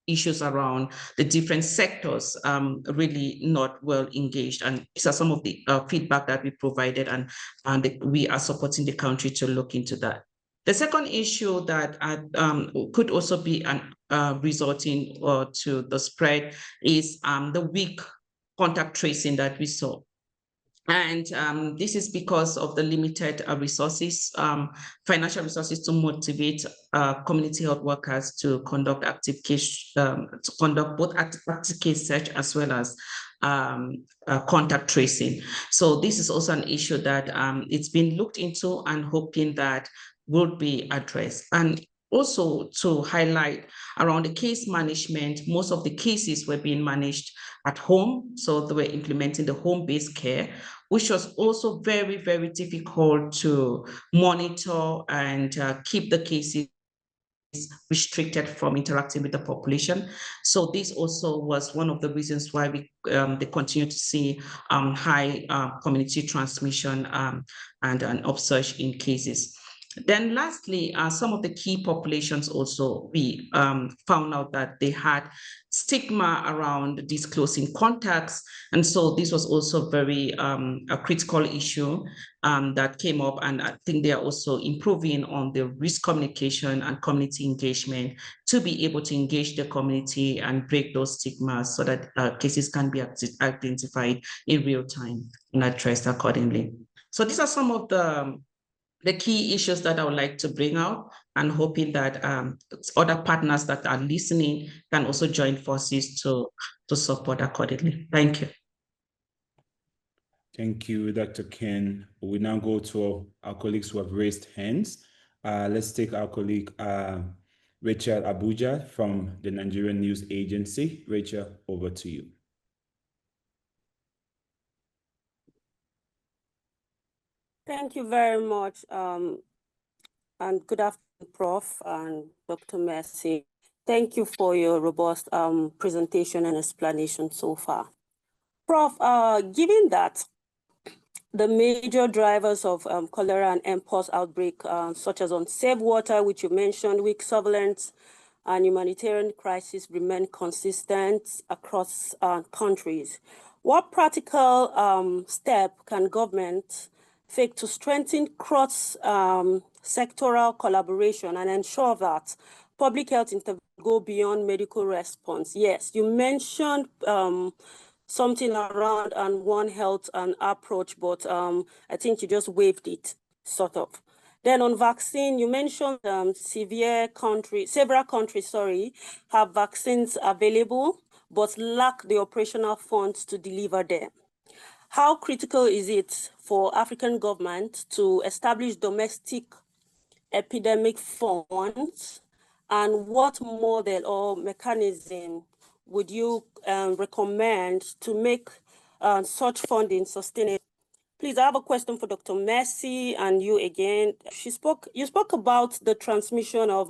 issues around the different sectors really not well engaged. And these are some of the feedback that we provided, and we are supporting the country to look into that. The second issue that could also be resulting to the spread is the weak contact tracing that we saw. And this is because of the limited resources, financial resources to motivate community health workers to conduct active case, to conduct both active case search as well as contact tracing. So this is also an issue that it's been looked into and hoping that will be addressed. And also to highlight around the case management, most of the cases were being managed at home. So they were implementing the home-based care, which was also very, very difficult to monitor and keep the cases restricted from interacting with the population. So this also was one of the reasons why they continue to see high community transmission and an upsurge in cases. Then lastly, some of the key populations also, we found out that they had stigma around disclosing contacts. And so this was also very a critical issue that came up. And I think they are also improving on the risk communication and community engagement to be able to engage the community and break those stigmas so that cases can be identified in real time and addressed accordingly. So these are some of the key issues that I would like to bring out, and hoping that other partners that are listening can also join forces to support accordingly. Thank you. Thank you, Dr. Ken. We now go to our colleagues who have raised hands. Let's take our colleague, Rachel Abuja from the Nigerian News Agency. Rachel, over to you. Thank you very much, and good afternoon, Prof. and Dr. Mercy. Thank you for your robust presentation and explanation so far. Prof, given that the major drivers of cholera and Mpox outbreak, such as unsafe water, which you mentioned, weak surveillance, and humanitarian crisis remain consistent across countries, what practical step can government take to strengthen cross-sectoral collaboration and ensure that public health interventions go beyond medical response? Yes, you mentioned something around and One Health and approach, but I think you just waived it, sort of. Then on vaccine, you mentioned several countries, have vaccines available, but lack the operational funds to deliver them. How critical is it for African government to establish domestic epidemic funds, and what model or mechanism would you recommend to make such funding sustainable? Please, I have a question for Dr. Mercy and you again. You spoke about the transmission of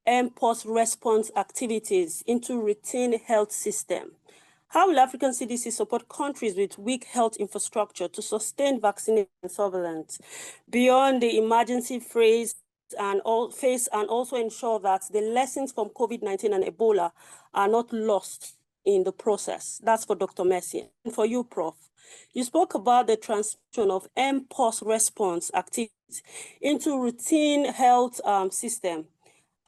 Mpox response activities into routine health system. How will African CDC support countries with weak health infrastructure to sustain vaccination surveillance beyond the emergency phase and also ensure that the lessons from COVID-19 and Ebola are not lost in the process? That's for Dr. Mercy. And for you, Prof, you spoke about the transmission of Mpox response activities into routine health system.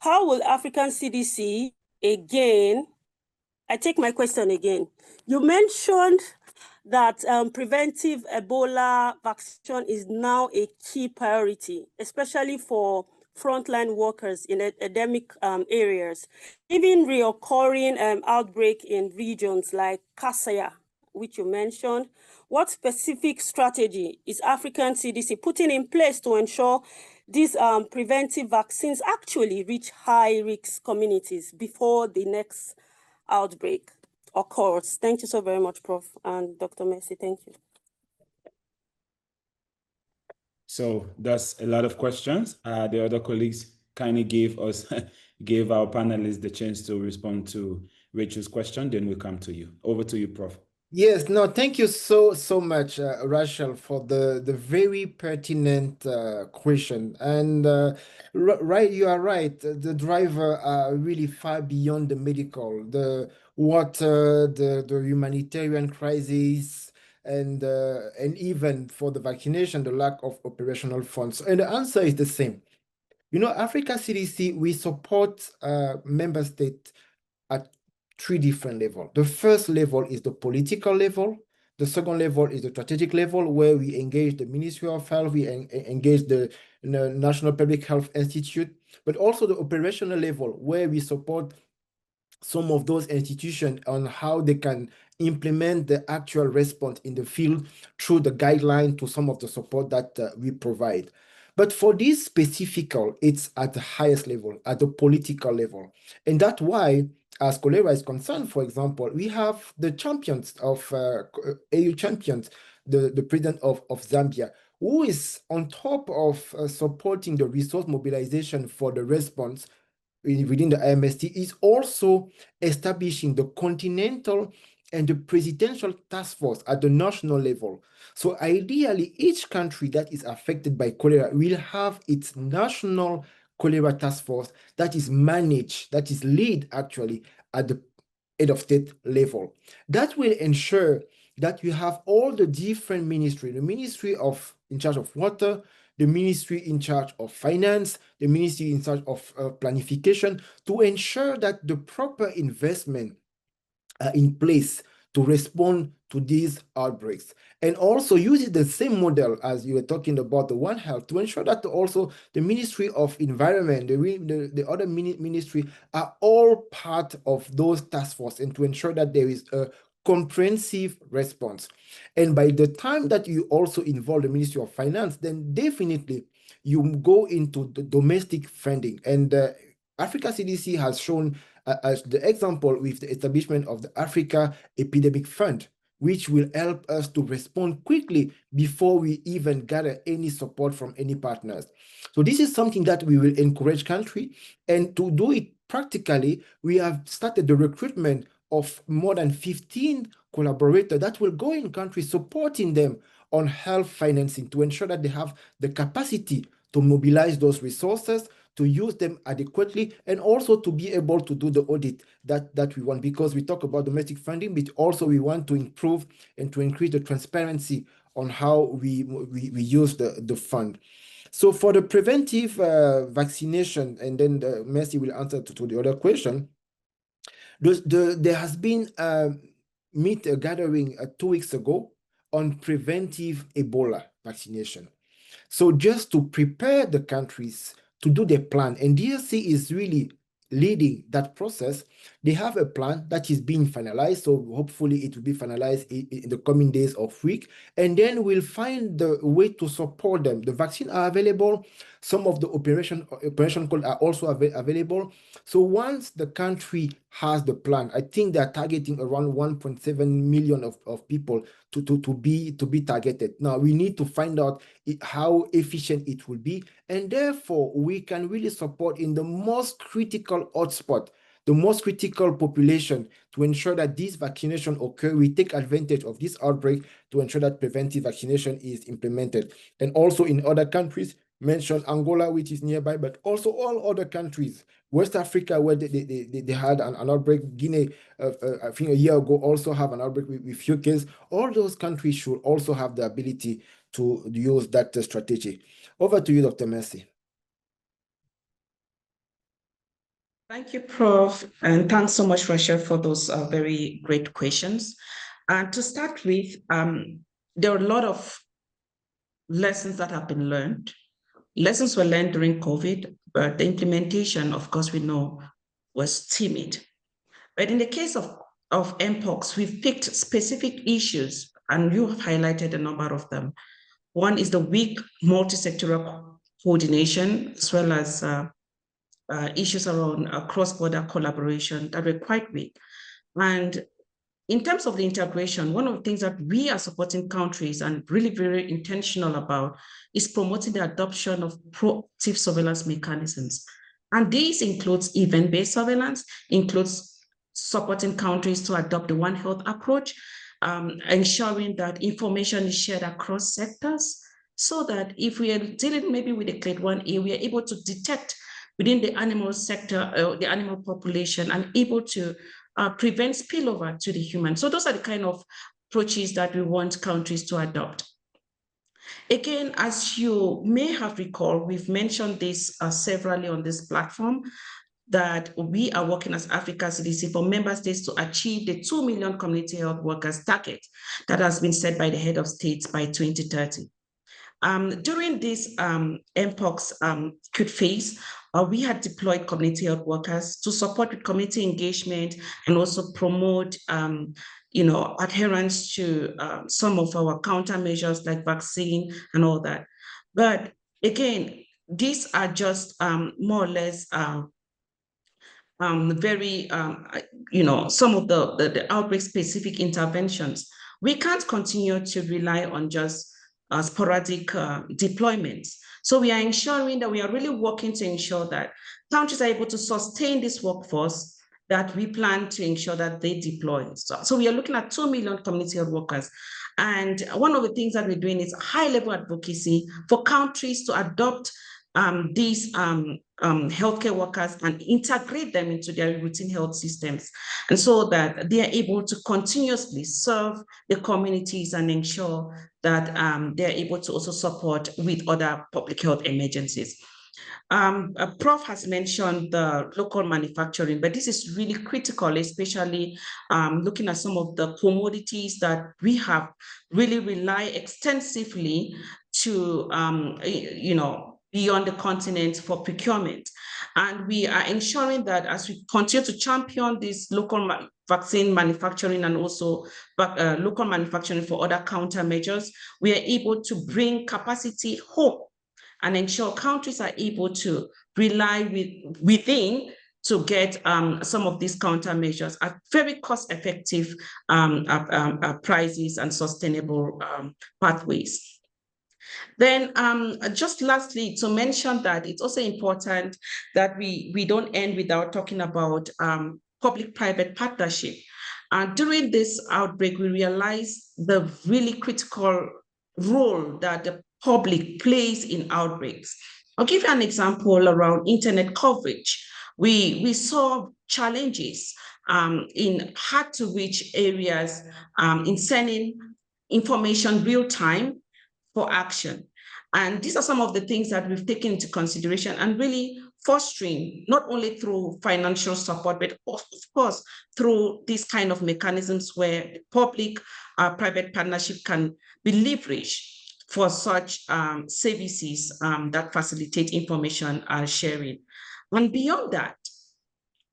How will African CDC, again, I take my question again. You mentioned that preventive Ebola vaccination is now a key priority, especially for frontline workers in endemic areas. Even reoccurring outbreak in regions like Kasaya, which you mentioned, what specific strategy is African CDC putting in place to ensure these preventive vaccines actually reach high-risk communities before the next outbreak occurs? Thank you so very much, Prof. and Dr. Mercy. Thank you. So that's a lot of questions. The other colleagues kindly gave our panelists the chance to respond to Rachel's question. Then we'll come to you. Over to you, Prof. Yes, no, thank you so much, Rachel, for the very pertinent question. And right, you are right. The driver are really far beyond the medical, the water, the humanitarian crisis, and even for the vaccination, the lack of operational funds. And the answer is the same. You know, Africa CDC, we support member states at 3 different levels. The first level is the political level. The second level is the strategic level, where we engage the Ministry of Health, we engage the National Public Health Institute, but also the operational level, where we support some of those institutions on how they can implement the actual response in the field through the guideline to some of the support that we provide. But for this specifically, it's at the highest level, at the political level. And that's why, as cholera is concerned, for example, we have the champions of AU champions, the president of Zambia, who is on top of supporting the resource mobilization for the response within the IMST, is also establishing the continental and the presidential task force at the national level. So ideally, each country that is affected by cholera will have its national cholera task force that is managed, that is led actually at the head of state level. That will ensure that you have all the different ministries, the ministry in charge of water, the ministry in charge of finance, the ministry in charge of planification, to ensure that the proper investment are in place to respond to these outbreaks. And also using the same model as you were talking about the One Health, to ensure that also the Ministry of Environment, the other ministry are all part of those task force, and to ensure that there is a comprehensive response. And by the time that you also involve the Ministry of Finance, then definitely you go into the domestic funding. And Africa CDC has shown as the example with the establishment of the Africa Epidemic Fund, which will help us to respond quickly before we even gather any support from any partners. So this is something that we will encourage country, and to do it practically, we have started the recruitment of more than 15 collaborators that will go in countries supporting them on health financing to ensure that they have the capacity to mobilize those resources, to use them adequately, and also to be able to do the audit that we want, because we talk about domestic funding, but also we want to improve and to increase the transparency on how we use the fund. So for the preventive vaccination, and then Mercy will answer to the other question, there has been a gathering 2 weeks ago on preventive Ebola vaccination. So just to prepare the countries to do their plan, and DRC is really leading that process. They have a plan that is being finalized, so hopefully it will be finalized in the coming days or week, and then we'll find the way to support them. The vaccine are available, some of the operation code are also available. So once the country has the plan, I think they're targeting around 1.7 million of people to be targeted. Now we need to find out how efficient it will be, and therefore we can really support in the most critical hotspot, the most critical population, to ensure that this vaccination occur. We take advantage of this outbreak to ensure that preventive vaccination is implemented. And also in other countries, mention Angola, which is nearby, but also all other countries, West Africa, where they had an outbreak, Guinea, I think a year ago, also have an outbreak with few cases. All those countries should also have the ability to use that strategy. Over to you, Dr. Mercy. Thank you, Prof. And thanks so much, Rachel, for those very great questions. And to start with, there are a lot of lessons that have been learned. Lessons were learned during COVID, but the implementation, of course, we know was timid. But in the case of Mpox, we've picked specific issues, and you have highlighted a number of them. One is the weak multi-sectoral coordination, as well as issues around cross-border collaboration that were quite weak. And in terms of the integration, one of the things that we are supporting countries and really very intentional about is promoting the adoption of proactive surveillance mechanisms. And this includes event-based surveillance, includes supporting countries to adopt the One Health approach, ensuring that information is shared across sectors, so that if we are dealing maybe with a Clade 1A, we are able to detect within the animal sector, the animal population, and able to prevent spillover to the human. So those are the kind of approaches that we want countries to adopt. Again, as you may have recalled, we've mentioned this severally on this platform, that we are working as Africa CDC for member states to achieve the 2 million community health workers target that has been set by the head of states by 2030. During this Mpox acute phase, we had deployed community health workers to support with community engagement and also promote adherence to some of our countermeasures like vaccine and all that. But again, these are just more or less very, some of the outbreak-specific interventions. We can't continue to rely on just sporadic deployments. So we are ensuring that we are really working to ensure that countries are able to sustain this workforce that we plan to ensure that they deploy. So we are looking at 2 million community health workers. And one of the things that we're doing is high-level advocacy for countries to adopt these healthcare workers and integrate them into their routine health systems, and so that they are able to continuously serve the communities and ensure that they are able to also support with other public health emergencies. Prof has mentioned the local manufacturing, but this is really critical, especially looking at some of the commodities that we have really rely extensively to, beyond the continent for procurement. And we are ensuring that as we continue to champion this local vaccine manufacturing and also local manufacturing for other countermeasures, we are able to bring capacity home and ensure countries are able to rely within to get some of these countermeasures at very cost-effective prices and sustainable pathways. Then just lastly, to mention that it's also important that we don't end without talking about public-private partnership. During this outbreak, we realized the really critical role that the public plays in outbreaks. I'll give you an example around internet coverage. We saw challenges in hard-to-reach areas in sending information real-time for action. And these are some of the things that we've taken into consideration and really fostering, not only through financial support, but of course, through these kind of mechanisms where public-private partnership can be leveraged for such services that facilitate information sharing. And beyond that,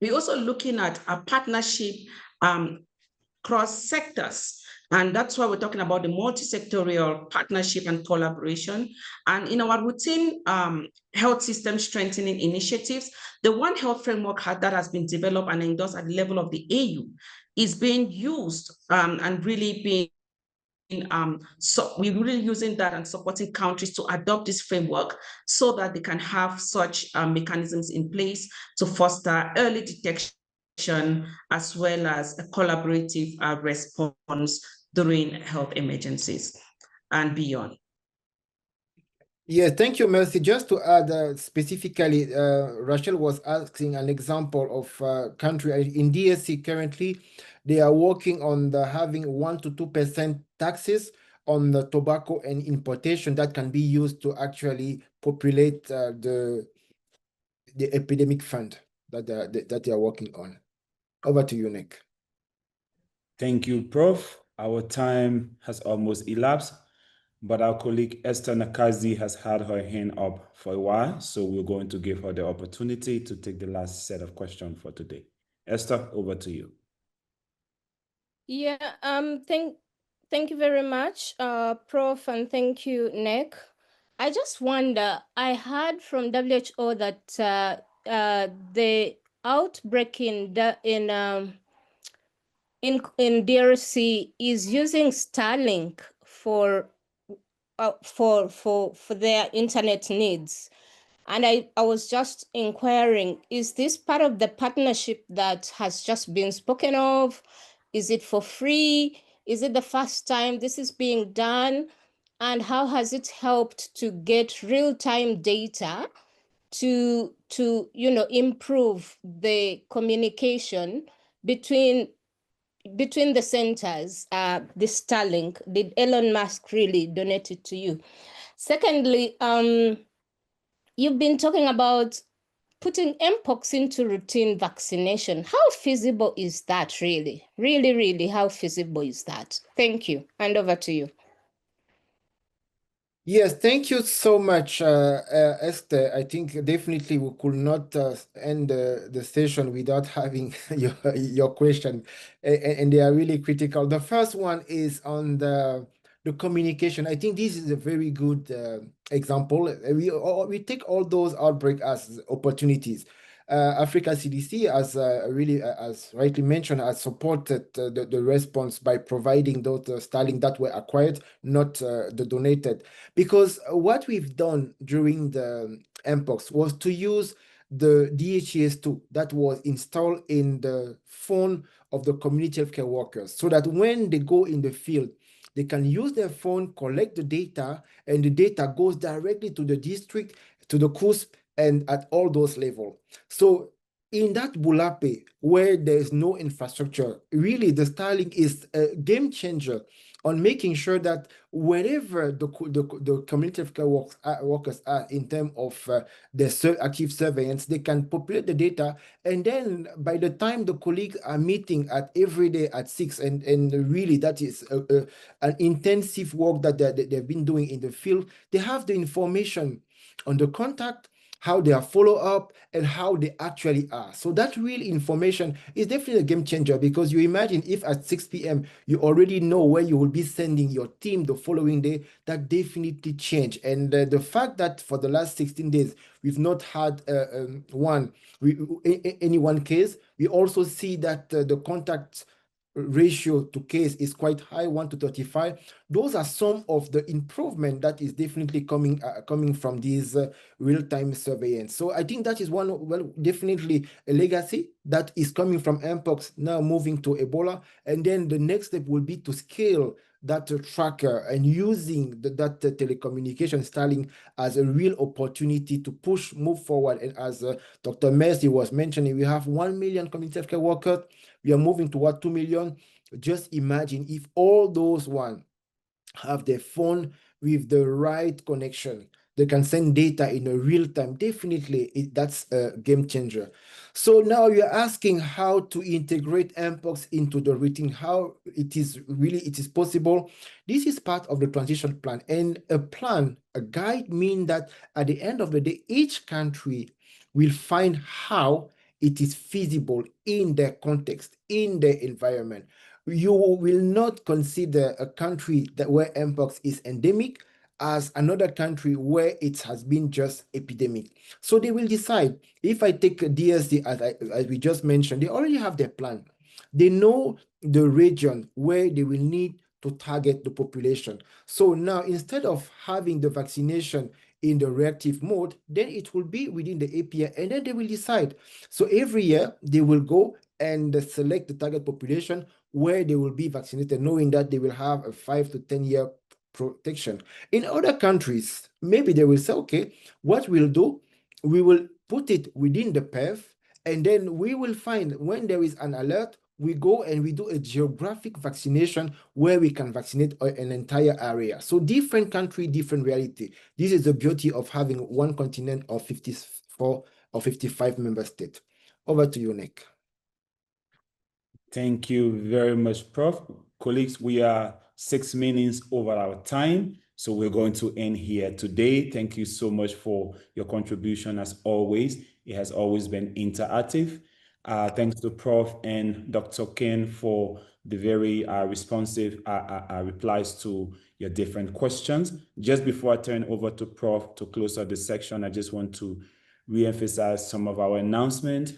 we're also looking at a partnership cross sectors. And that's why we're talking about the multi-sectorial partnership and collaboration. And in our routine health system strengthening initiatives, the One Health framework that has been developed and endorsed at the level of the AU is being used and really being so we're really using that and supporting countries to adopt this framework so that they can have such mechanisms in place to foster early detection as well as a collaborative response during health emergencies and beyond. Yeah, thank you, Mercy. Just to add specifically, Rachel was asking an example of country in DSC currently. They are working on having 1 to 2% taxes on the tobacco and importation that can be used to actually populate the epidemic fund that they are working on. Over to you, Nick. Thank you, Prof. Our time has almost elapsed, but our colleague Esther Nakazi has had her hand up for a while, so we're going to give her the opportunity to take the last set of questions for today. Esther, over to you. Yeah, thank you very much, Prof, and thank you, Nick. I just wonder, I heard from WHO that the outbreak in DRC is using Starlink for their internet needs. And I was just inquiring, is this part of the partnership that has just been spoken of? Is it for free? Is it the first time this is being done? And how has it helped to get real-time data to improve the communication between the centers? The Starlink, did Elon Musk really donate it to you? Secondly, you've been talking about putting Mpox into routine vaccination. How feasible is that really? Really, how feasible is that? Thank you. And over to you. Yes, thank you so much, Esther. I think definitely we could not end the session without having your question, and they are really critical. The first one is on the the communication. I think this is a very good example. We take all those outbreaks as opportunities. Africa CDC, as rightly mentioned, has supported the response by providing those Starlink that were acquired, not the donated. Because what we've done during the Mpox was to use the DHES2 that was installed in the phone of the community healthcare workers, so that when they go in the field, they can use their phone, collect the data, and the data goes directly to the district, to the CUSP, and at all those levels. So in that Bulape, where there's no infrastructure, really the Starlink is a game changer on making sure that wherever the community healthcare workers are in terms of their active surveillance, they can populate the data. And then by the time the colleagues are meeting at every day at 6, and really that is an intensive work that they've been doing in the field, they have the information on the contact, how they are follow up, and how they actually are. So that real information is definitely a game changer, because you imagine if at 6 p.m. you already know where you will be sending your team the following day, that definitely changed. And the fact that for the last 16 days, we've not had any one case, we also see that the contact ratio to case is quite high, 1 to 35. Those are some of the improvement that is definitely coming from these real-time surveillance. So I think that is definitely a legacy that is coming from Mpox, now moving to Ebola. And then the next step will be to scale that tracker and using that telecommunication Starlink as a real opportunity to move forward. And as Dr. Mercy was mentioning, we have 1 million community healthcare workers. We are moving toward 2 million. Just imagine if all those have their phone with the right connection, they can send data in a real time. Definitely, that's a game changer. So now you're asking how to integrate Mpox into the routine, how it is possible. This is part of the transition plan. And a guide means that at the end of the day, each country will find how it is feasible in their context, in their environment. You will not consider a country where Mpox is endemic as another country where it has been just epidemic. So they will decide. If I take a DSD, as we just mentioned, they already have their plan. They know the region where they will need to target the population. So now, instead of having the vaccination in the reactive mode, then it will be within the API, and then they will decide. So every year, they will go and select the target population where they will be vaccinated, knowing that they will have a 5 to 10 year protection. In other countries, maybe they will say, okay, what we'll do, we will put it within the PEV, and then we will find when there is an alert, we go and we do a geographic vaccination where we can vaccinate an entire area. So different country, different reality. This is the beauty of having one continent of 54 or 55 member states. Over to you, Nick. Thank you very much, Prof. Colleagues, we are 6 minutes over our time, so we're going to end here today. Thank you so much for your contribution as always. It has always been interactive. Thanks to Prof and Dr. Ken for the very responsive replies to your different questions. Just before I turn over to Prof to close out the section, I just want to re-emphasize some of our announcements.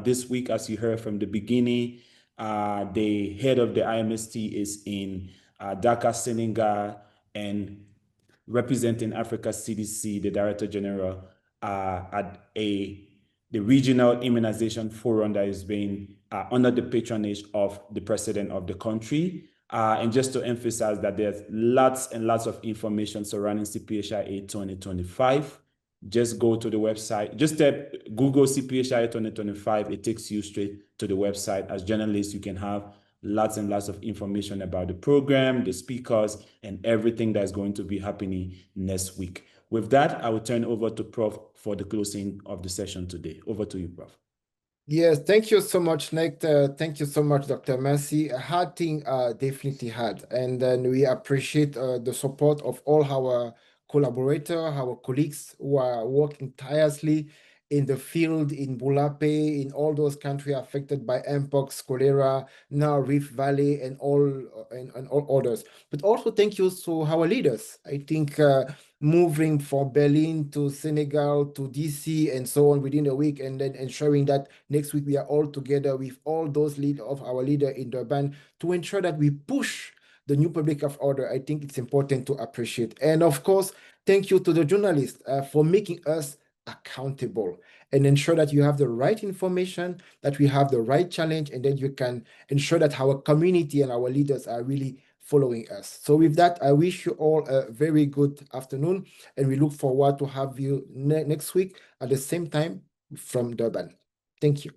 This week, as you heard from the beginning, the head of the IMST is in Dakar, Senegal, and representing Africa CDC, the Director General, at the regional immunization forum that is being under the patronage of the president of the country. And just to emphasize that there's lots and lots of information surrounding CPHIA 2025. Just go to the website, just Google CPHIA 2025. It takes you straight to the website. As journalists, you can have lots and lots of information about the program, the speakers, and everything that's going to be happening next week. With that, I will turn over to Prof for the closing of the session today. Over to you, Prof. Yes, thank you so much, Nick. Thank you so much, Dr. Mercy. A hard thing, definitely hard. And then we appreciate the support of all our collaborators, our colleagues who are working tirelessly in the field, in Bulape, in all those countries affected by Mpox, cholera, now Rift Valley, and all others. But also thank you to our leaders. I think moving from Berlin to Senegal to DC and so on within a week, and then ensuring that next week we are all together with all those our leader in Durban to ensure that we push the new public health order. I think it's important to appreciate. And of course, thank you to the journalists for making us accountable and ensure that you have the right information, that we have the right challenge, and then you can ensure that our community and our leaders are really following us. So with that, I wish you all a very good afternoon, and we look forward to have you next week at the same time from Durban. Thank you.